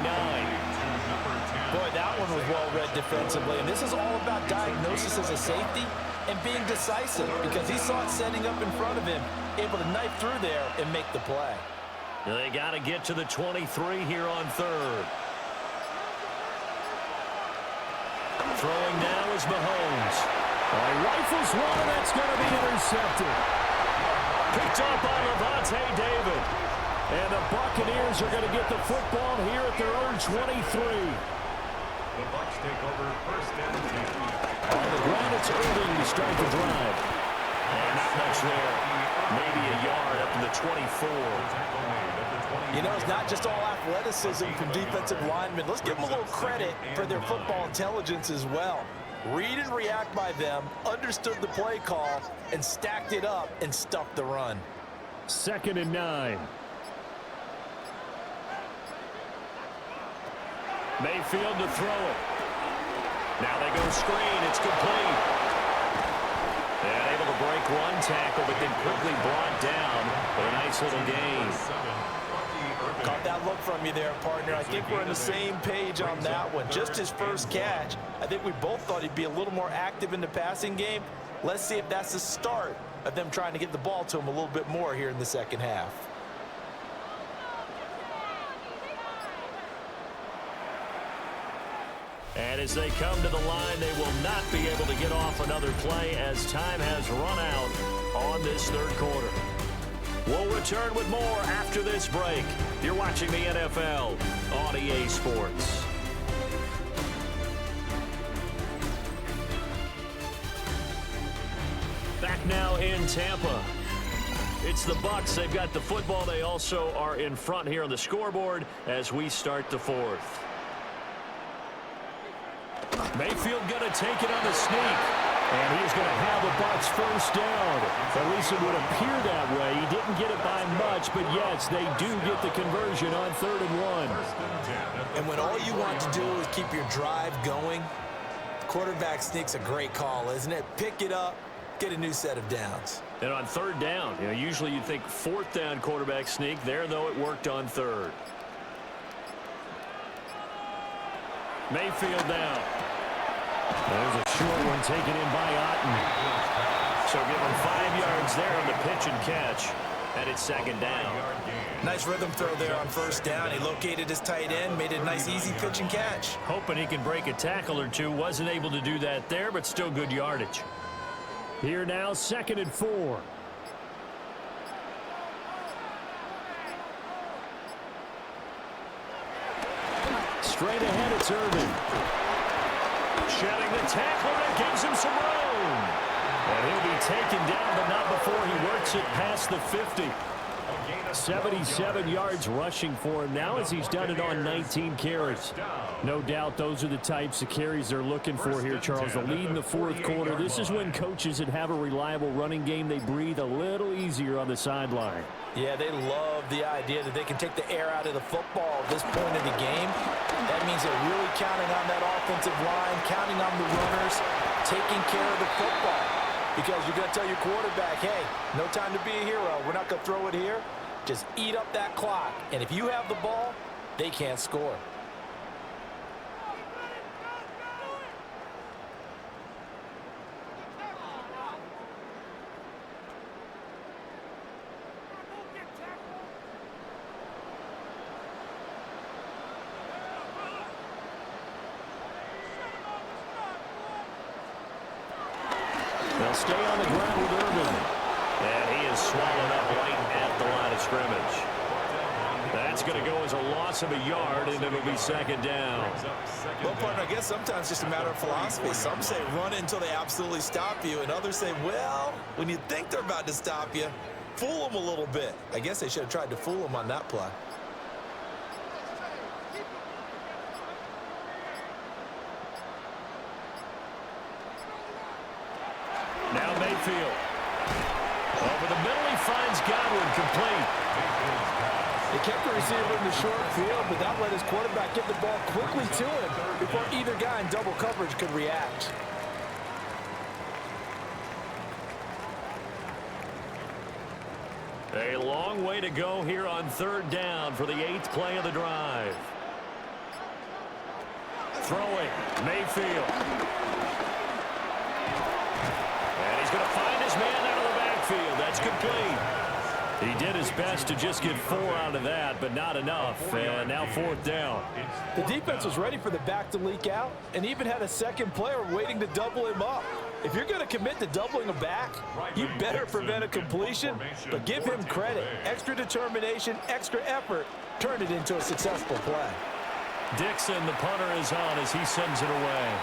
Boy, that one was well read defensively. And this is all about diagnosis as a safety and being decisive because he saw it setting up in front of him, able to knife through there and make the play. They got to get to the 23 here on 3rd. Throwing now is Mahomes. Rifles one, and that's going to be intercepted. Picked up by Levante David. And the Buccaneers are going to get the football here at their own 23. The Bucs take over 1st and 10. On the ground, it's Irving to start the drive. And not much there. Maybe a yard up to the 24. You know, it's not just all athleticism from defensive linemen. Let's give them a little credit for their football intelligence as well. Read and react by them, understood the play call, and stacked it up and stuffed the run. 2nd and 9. Mayfield to throw it. Now they go screen. It's complete. And able to break one tackle, but then quickly brought down for a nice little gain. Caught that look from you there, partner. I think we're on the same page on that one. Just his first catch. I think we both thought he'd be a little more active in the passing game. Let's see if that's the start of them trying to get the ball to him a little bit more here in the second half. And as they come to the line, they will not be able to get off another play as time has run out on this 3rd quarter. We'll return with more after this break. You're watching the NFL on EA Sports. Back now in Tampa. It's the Bucs. They've got the football. They also are in front here on the scoreboard as we start the 4th. Mayfield going to take it on the sneak. And he's going to have the Bucs first down. At least it would appear that way. He didn't get it by much, but yes, they do get the conversion on 3rd and 1. And when all you want to do is keep your drive going, quarterback sneak's a great call, isn't it? Pick it up, get a new set of downs. And on 3rd down, usually you'd think 4th down quarterback sneak. There, though, it worked on 3rd. Mayfield down. There's a short one taken in by Otten. So give him 5 yards there on the pitch and catch. And it's 2nd down. Nice rhythm throw there on 1st down. He located his tight end, made it a nice easy pitch and catch. Hoping he can break a tackle or two. Wasn't able to do that there, but still good yardage. Here now, 2nd and 4. Straight ahead, it's Irving. Shedding the tackle that gives him some room. And he'll be taken down, but not before he works it past the 50. 77 yards rushing for him now as he's done it on 19 carries. No doubt those are the types of carries they're looking for here, Charles. The lead in the fourth quarter. This is when coaches that have a reliable running game, they breathe a little easier on the sideline. Yeah, they love the idea that they can take the air out of the football at this point in the game. That means they're really counting on that offensive line, counting on the runners, taking care of the football. Because you're going to tell your quarterback, hey, no time to be a hero. We're not going to throw it here. Just eat up that clock. And if you have the ball, they can't score. They'll stay on the ground with Irvin. And he is swallowed up right at the line of scrimmage. That's going to go as a loss of a yard, and it'll be second down. Well, partner, I guess sometimes it's just a matter of philosophy. Some say run it until they absolutely stop you, and others say, well, when you think they're about to stop you, fool them a little bit. I guess they should have tried to fool them on that play. Now Mayfield. Over the middle, he finds Godwin, complete. They kept the receiver in the short field, but that let his quarterback get the ball quickly to him before either guy in double coverage could react. A long way to go here on third down for the 8th play of the drive. Throwing, Mayfield. And he's going to find his man out of the backfield. That's complete. He did his best to just get 4 out of that, but not enough. And now 4th down. The defense was ready for the back to leak out and even had a second player waiting to double him up. If you're going to commit to doubling a back, you better prevent a completion, but give him credit. Extra determination, extra effort, turned it into a successful play. Dixon, the punter, is on as he sends it away.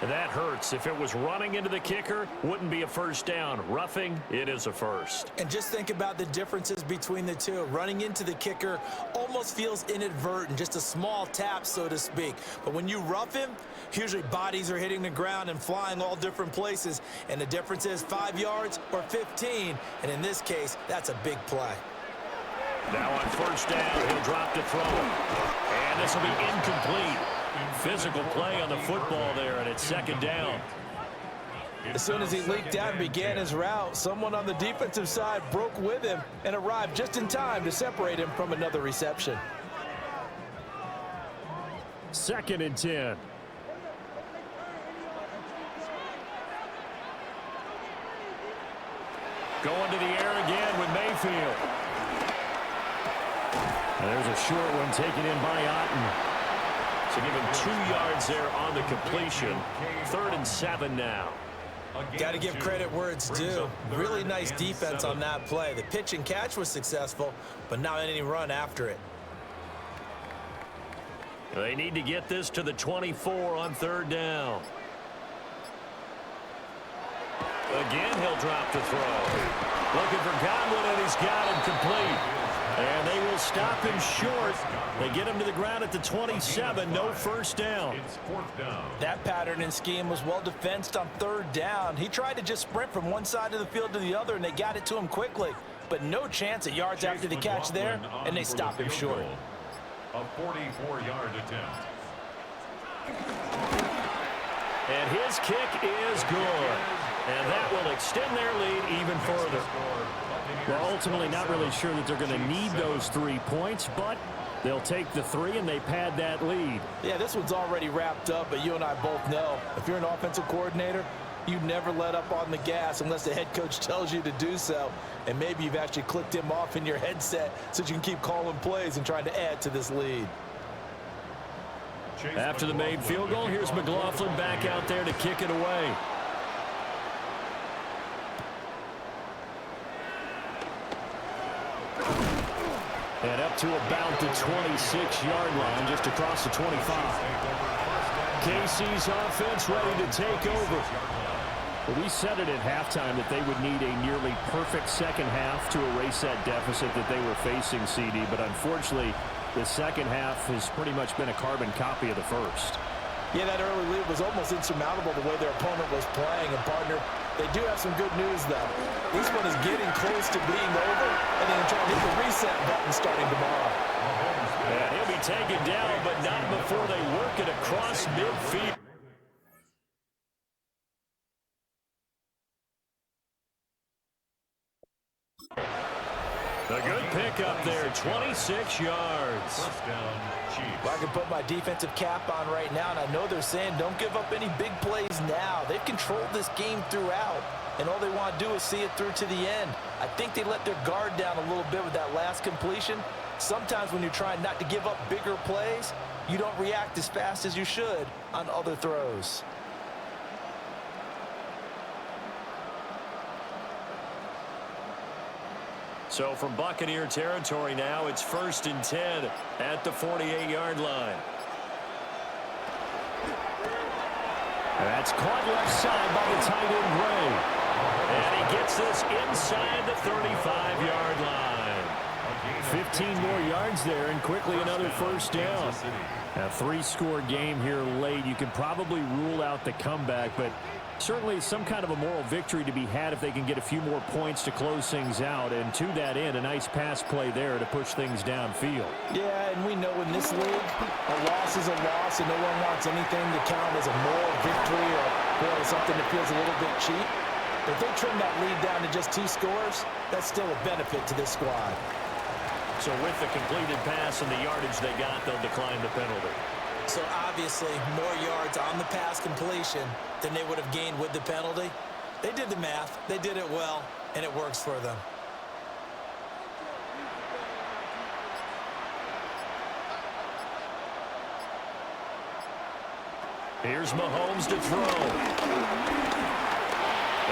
And that hurts. If it was running into the kicker, wouldn't be a first down. Roughing, it is a first. And just think about the differences between the two. Running into the kicker almost feels inadvertent, just a small tap, so to speak. But when you rough him, usually bodies are hitting the ground and flying all different places. And the difference is 5 yards or 15. And in this case, that's a big play. Now on first down, he'll drop to throw. And this will be incomplete. Physical play on the football there, and it's second down. As soon as he leaked out and began his route, someone on the defensive side broke with him and arrived just in time to separate him from another reception. 2nd and 10. Going to the air again with Mayfield. And there's a short one taken in by Otten. So give him 2 yards there on the completion. 3rd and 7 now. Got to give credit where it's due. Really nice defense on that play. The pitch and catch was successful, but not any run after it. They need to get this to the 24 on 3rd down. Again, he'll drop to throw. Looking for Godwin, and he's got him complete. And they will stop him short. They get him to the ground at the 27. No first down. It's 4th down. That pattern and scheme was well defensed on 3rd down. He tried to just sprint from one side of the field to the other, and they got it to him quickly. But no chance at yards after the catch there, and they stop him short. A 44-yard attempt. And his kick is good. And that will extend their lead even further. Well, ultimately not really sure that they're going to need those 3 points, but they'll take the 3 and they pad that lead. Yeah, this one's already wrapped up, but you and I both know if you're an offensive coordinator, you never let up on the gas unless the head coach tells you to do so. And maybe you've actually clicked him off in your headset so you can keep calling plays and trying to add to this lead. After the made field goal, here's McLaughlin back out there to kick it away. And up to about the 26-yard line, just across the 25. KC's offense ready to take over. Well, we said it at halftime that they would need a nearly perfect second half to erase that deficit that they were facing, CD. But unfortunately, the second half has pretty much been a carbon copy of the first. Yeah, that early lead was almost insurmountable the way their opponent was playing. And, partner, they do have some good news, though. This one is getting close to being over, and they're trying to hit the reset button starting tomorrow. And he'll be taken down, but not before they work it across midfield. A good pickup there, 26 yards. First down, Chiefs. Well, I can put my defensive cap on right now, and I know they're saying don't give up any big plays now. They've controlled this game throughout, and all they want to do is see it through to the end. I think they let their guard down a little bit with that last completion. Sometimes when you're trying not to give up bigger plays, you don't react as fast as you should on other throws. So from Buccaneer territory now, it's 1st and 10 at the 48-yard line. That's caught left side by the tight end, Gray. And he gets this inside the 35-yard line. 15 more yards there, and quickly another first down. A 3-score game here late. You can probably rule out the comeback, but certainly some kind of a moral victory to be had if they can get a few more points to close things out. And to that end, a nice pass play there to push things downfield. Yeah, and we know in this league, a loss is a loss, and no one wants anything to count as a moral victory or something that feels a little bit cheap. If they trim that lead down to just 2 scores, that's still a benefit to this squad. So with the completed pass and the yardage they got, they'll decline the penalty. So obviously more yards on the pass completion than they would have gained with the penalty. They did the math. They did it well, and it works for them. Here's Mahomes to throw.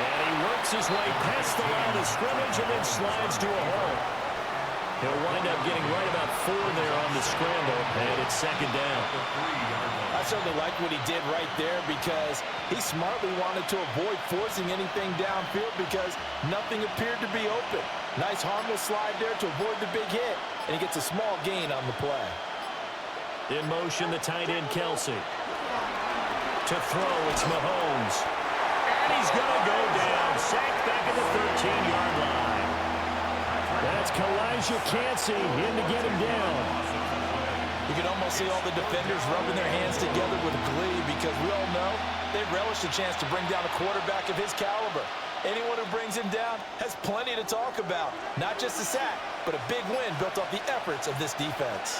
And he works his way past the line of scrimmage and then slides to a hole. He'll wind up getting right about 4 there on the scramble, and it's 2nd down. I certainly like what he did right there because he smartly wanted to avoid forcing anything downfield because nothing appeared to be open. Nice harmless slide there to avoid the big hit, and he gets a small gain on the play. In motion, the tight end, Kelsey. To throw, it's Mahomes. And he's going to go down. Sacked back at the 13-yard line. That's Kalijah Cansey in to get him down. You can almost see all the defenders rubbing their hands together with glee because we all know they relish the chance to bring down a quarterback of his caliber. Anyone who brings him down has plenty to talk about. Not just a sack, but a big win built off the efforts of this defense.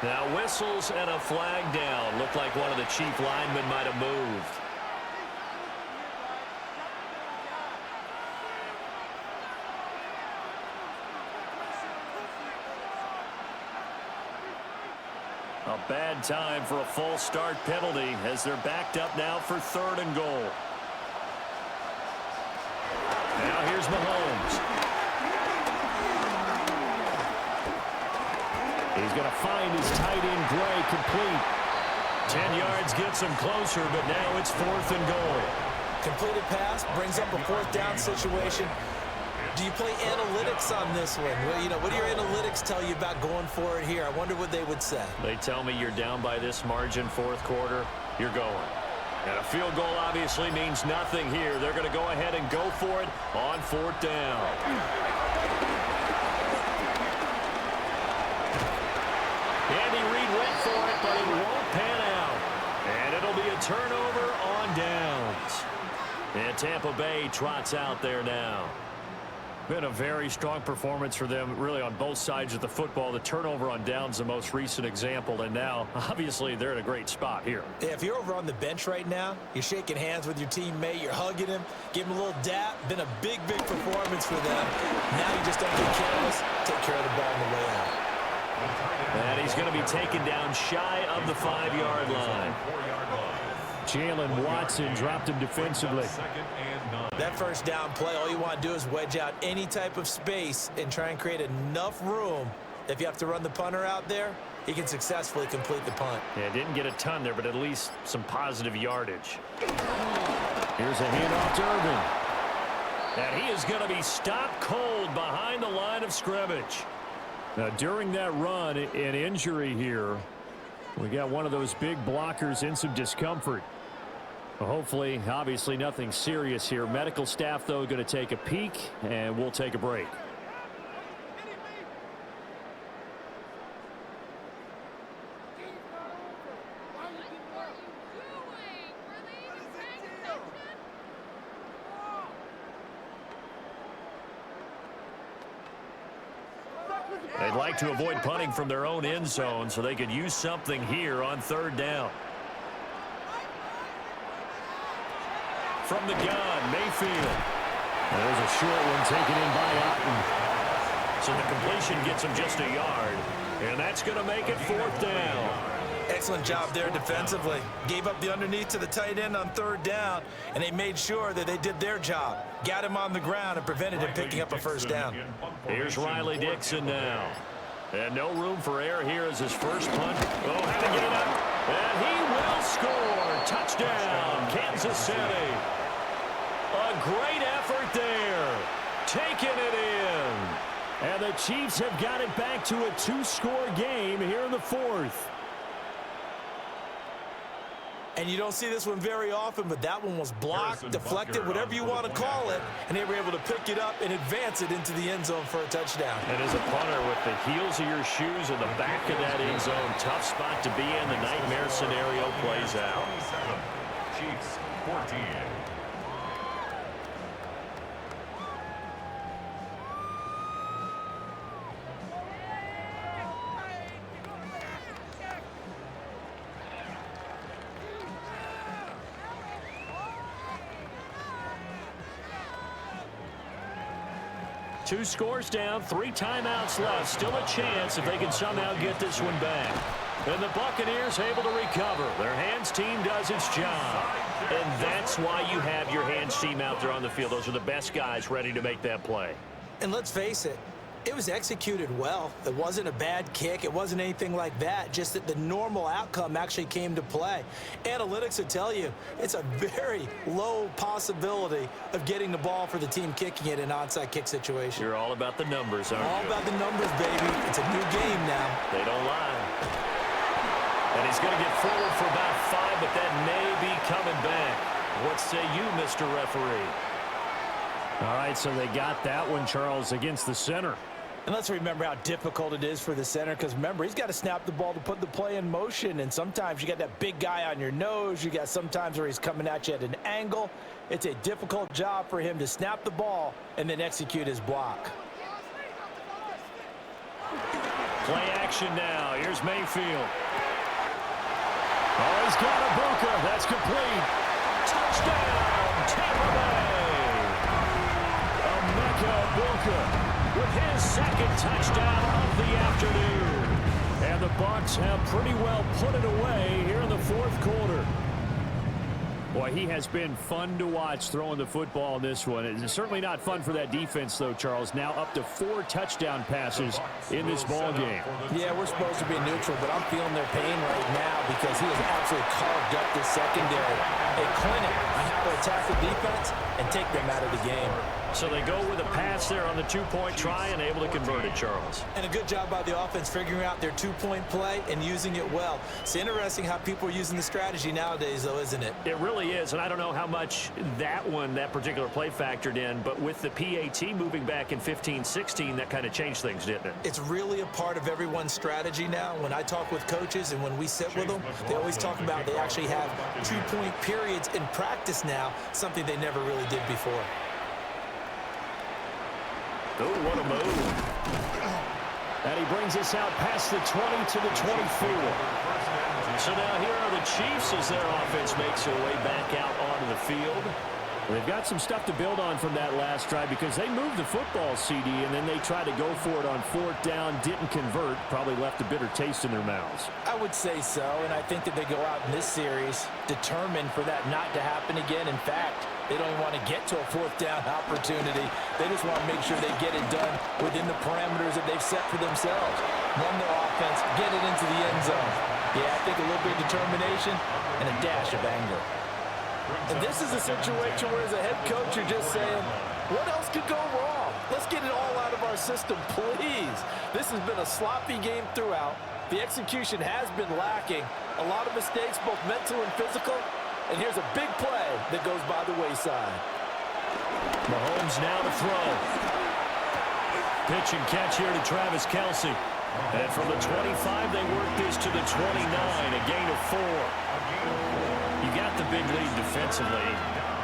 Now whistles and a flag down. Looked like one of the chief linemen might have moved. A bad time for a false start penalty as they're backed up now for 3rd and goal. Now here's Mahomes. He's going to find his tight end, Gray, complete. 10 yards gets him closer, but now it's 4th and goal. Completed pass brings up a 4th down situation. Do you play analytics on this one? Well, what do your analytics tell you about going for it here? I wonder what they would say. They tell me you're down by this margin 4th quarter, you're going. And a field goal obviously means nothing here. They're going to go ahead and go for it on 4th down. Andy Reid went for it, but it won't pan out. And it'll be a turnover on downs. And Tampa Bay trots out there now. Been a very strong performance for them, really, on both sides of the football. The turnover on downs, the most recent example, and now, obviously, they're in a great spot here. Yeah, if you're over on the bench right now, you're shaking hands with your teammate, you're hugging him, give him a little dap. Been a big, big performance for them. Now you just don't get careless. Take care of the ball on the way out. And he's going to be taken down shy of the 5-yard line. Jalen Watson dropped him defensively. That first down play, all you want to do is wedge out any type of space and try and create enough room. If you have to run the punter out there, he can successfully complete the punt. Yeah, didn't get a ton there, but at least some positive yardage. Here's a handoff to Irvin. And he is going to be stopped cold behind the line of scrimmage. Now, during that run, an injury here. We got one of those big blockers in some discomfort. Well, hopefully, obviously, nothing serious here. Medical staff, though, going to take a peek, and we'll take a break. They'd like to avoid punting from their own end zone so they could use something here on third down. From the gun, Mayfield. There's a short one taken in by Otten. So the completion gets him just a yard. And that's going to make it fourth down. Excellent job there defensively. Gave up the underneath to the tight end on third down, and they made sure that they did their job. Got him on the ground and prevented him picking up a first down. Here's Riley Dixon now. And no room for error here as his first punt. Oh, had to get it up. And he will score. Touchdown, Kansas City. A great effort there. Taking it in. And the Chiefs have got it back to a 2-score game here in the fourth. And you don't see this one very often, but that one was blocked, deflected, whatever you want to call it, and they were able to pick it up and advance it into the end zone for a touchdown. And as a punter, with the heels of your shoes in the back of that end zone, tough spot to be in. The nightmare scenario plays out. Chiefs 14. Two scores down, 3 timeouts left. Still a chance if they can somehow get this one back. And the Buccaneers able to recover. Their hands team does its job. And that's why you have your hands team out there on the field. Those are the best guys ready to make that play. And let's face it, it was executed well. It wasn't a bad kick. It wasn't anything like that. Just that the normal outcome actually came to play. Analytics will tell you it's a very low possibility of getting the ball for the team kicking it in an onside kick situation. You're all about the numbers, aren't you? All about the numbers, baby. It's a new game now. They don't lie. And he's going to get forward for about 5, but that may be coming back. What say you, Mr. Referee? All right, so they got that one, Charles, against the center. And let's remember how difficult it is for the center, because remember, he's got to snap the ball to put the play in motion, and sometimes you got that big guy on your nose. You got sometimes where he's coming at you at an angle. It's a difficult job for him to snap the ball and then execute his block. Play action now. Here's Mayfield. Oh, he's got a Bucca. That's complete. Touchdown, Tampa Bay. Emeka Bucca with his second touchdown of the afternoon. And the Bucs have pretty well put it away here in the fourth quarter. Boy, he has been fun to watch throwing the football in this one. It's certainly not fun for that defense, though, Charles. Now up to 4 touchdown passes in this ball game. Yeah, we're supposed to be neutral, but I'm feeling their pain right now because he has absolutely carved up the secondary. A clinic on how to attack the defense and take them out of the game. So they go with a pass there on the 2-point try and able to convert it, Charles. And a good job by the offense figuring out their 2-point play and using it well. It's interesting how people are using the strategy nowadays, though, isn't it? It really is, and I don't know how much that particular play factored in, but with the PAT moving back in 15-16, that kind of changed things, didn't it? It's really a part of everyone's strategy now. When I talk with coaches and when we sit with them, they always talk about they actually have 2-point periods in practice now, something they never really did before. Oh, what a move. And he brings us out past the 20 to the 24. So now here are the Chiefs as their offense makes their way back out onto the field. They've got some stuff to build on from that last drive because they moved the football, CD, and then they tried to go for it on 4th down, didn't convert, probably left a bitter taste in their mouths. I would say so, and I think that they go out in this series determined for that not to happen again. In fact, they don't even want to get to a 4th down opportunity. They just want to make sure they get it done within the parameters that they've set for themselves. Run their offense, get it into the end zone. Yeah, I think a little bit of determination and a dash of anger. And this is a situation where as a head coach you're just saying, what else could go wrong? Let's get it all out of our system, please. This has been a sloppy game throughout. The execution has been lacking. A lot of mistakes, both mental and physical. And here's a big play that goes by the wayside. Mahomes now to throw. Pitch and catch here to Travis Kelce. And from the 25, they work this to the 29, a gain of 4. You got the big lead defensively.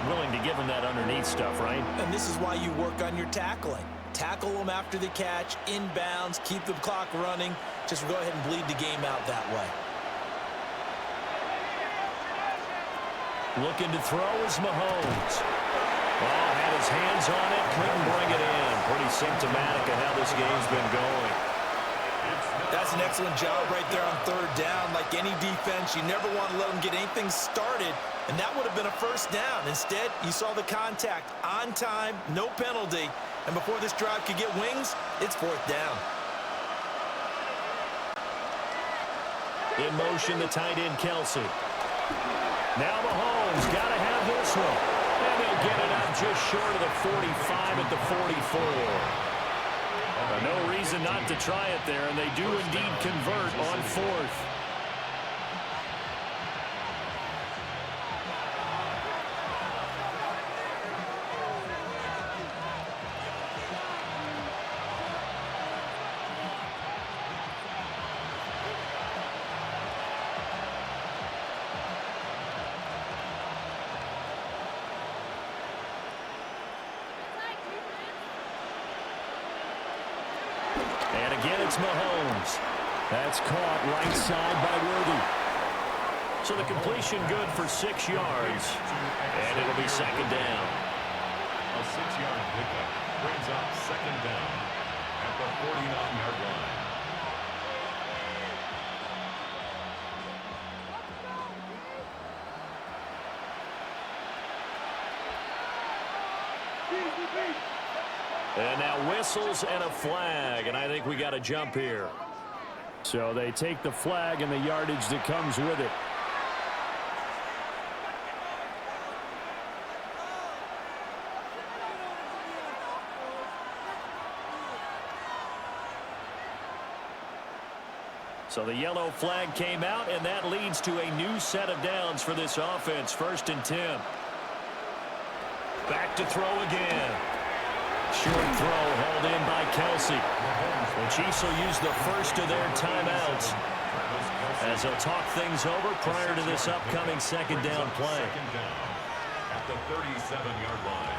Willing to give them that underneath stuff, right? And this is why you work on your tackling. Tackle them after the catch, inbounds, keep the clock running. Just go ahead and bleed the game out that way. Looking to throw is Mahomes. Oh, had his hands on it, couldn't bring it in. Pretty symptomatic of how this game's been going. That's an excellent job right there on third down. Like any defense, you never want to let them get anything started, and that would have been a first down. Instead, you saw the contact on time, no penalty, and before this drive could get wings, it's fourth down. In motion, the tight end, Kelce. Now Mahomes, got to have this one. And he'll get it out just short of the 45 at the 44. No reason not to try it there, and they do indeed convert on fourth. And again, it's Mahomes. That's caught right side by Worthy. So the completion good for 6 yards. And it'll be second down. A 6-yard pickup brings up second down at the 49-yard line. And now whistles and a flag, and I think we got a jump here. So they take the flag and the yardage that comes with it. So the yellow flag came out, and that leads to a new set of downs for this offense. 1st and 10. Back to throw again. Short throw hauled in by Kelce. The Chiefs will use the first of their timeouts as they'll talk things over prior to this upcoming second down play. Second down at the 37-yard line.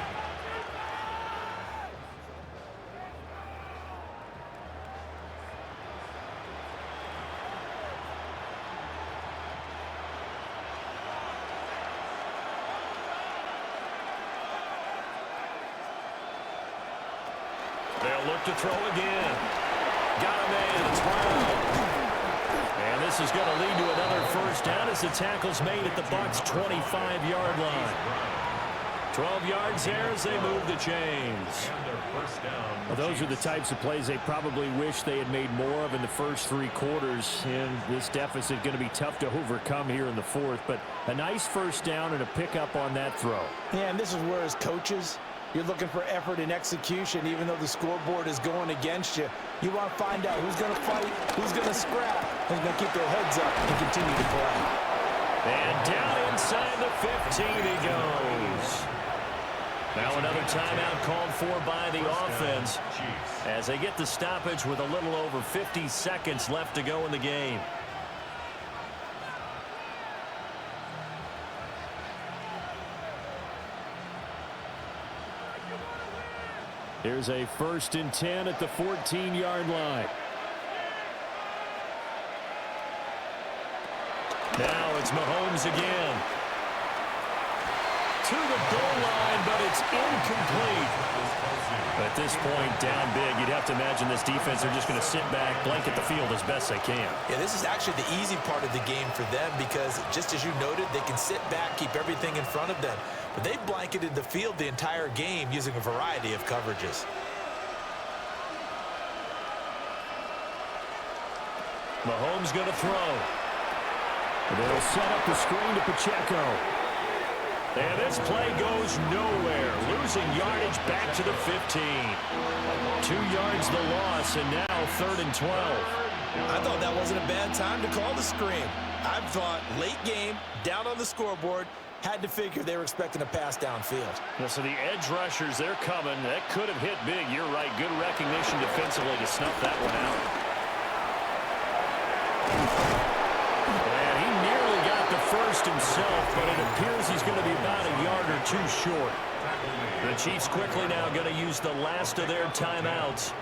They'll look to throw again. Got him in. It's Brown. And this is going to lead to another first down as the tackle's made at the Bucs' 25-yard line. 12 yards there as they move the chains. Well, those are the types of plays they probably wish they had made more of in the first 3 quarters. And this deficit going to be tough to overcome here in the fourth. But a nice first down and a pickup on that throw. Yeah, and this is where as coaches, you're looking for effort and execution, even though the scoreboard is going against you. You want to find out who's going to fight, who's going to scrap, who's going to keep their heads up and continue to play. And down inside the 15 he goes. Now another timeout called for by the offense as they get the stoppage with a little over 50 seconds left to go in the game. Here's a 1st and 10 at the 14-yard line. Now it's Mahomes again. To the goal line, but it's incomplete. At this point, down big, you'd have to imagine this defense are just going to sit back, blanket the field as best they can. Yeah, this is actually the easy part of the game for them because, just as you noted, they can sit back, keep everything in front of them. But they've blanketed the field the entire game using a variety of coverages. Mahomes going to throw. They'll set up the screen to Pacheco. And this play goes nowhere. Losing yardage back to the 15. 2 yards the loss, and now 3rd and 12. I thought that wasn't a bad time to call the screen. I thought late game, down on the scoreboard, had to figure they were expecting a pass downfield. So the edge rushers, they're coming. That could have hit big. You're right. Good recognition defensively to snuff that one out. And he nearly got the first himself, but it appears he's going to be about a yard or 2 short. The Chiefs quickly now going to use the last of their timeouts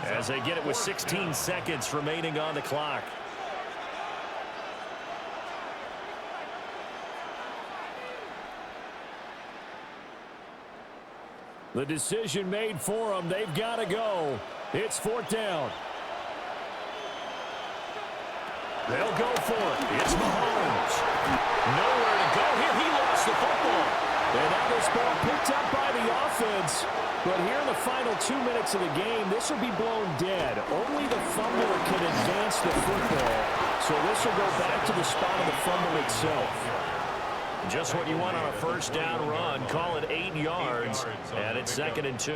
as they get it with 16 seconds remaining on the clock. The decision made for them. They've got to go. It's 4th down. They'll go for it. It's Mahomes. Nowhere to go here. He lost the football. And now this ball picked up by the offense. But here in the final 2 minutes of the game, this will be blown dead. Only the fumbler can advance the football. So this will go back to the spot of the fumble itself. Just what you want on a first down run. Call it 8 yards. And it's 2nd and 2.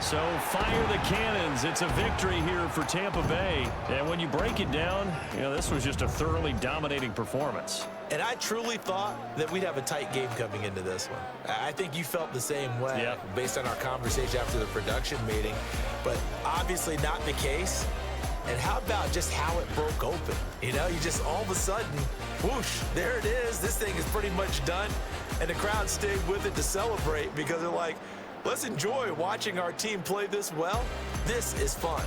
So fire the cannons. It's a victory here for Tampa Bay. And when you break it down, this was just a thoroughly dominating performance. And I truly thought that we'd have a tight game coming into this one. I think you felt the same way based on our conversation after the production meeting. But obviously not the case. And how about just how it broke open? You just all of a sudden, whoosh, there it is. This thing is pretty much done. And the crowd stayed with it to celebrate because they're like, let's enjoy watching our team play this well. This is fun.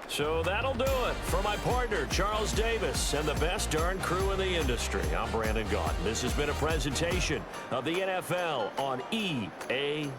So that'll do it for my partner, Charles Davis, and the best darn crew in the industry. I'm Brandon Gaudin. This has been a presentation of the NFL on EA.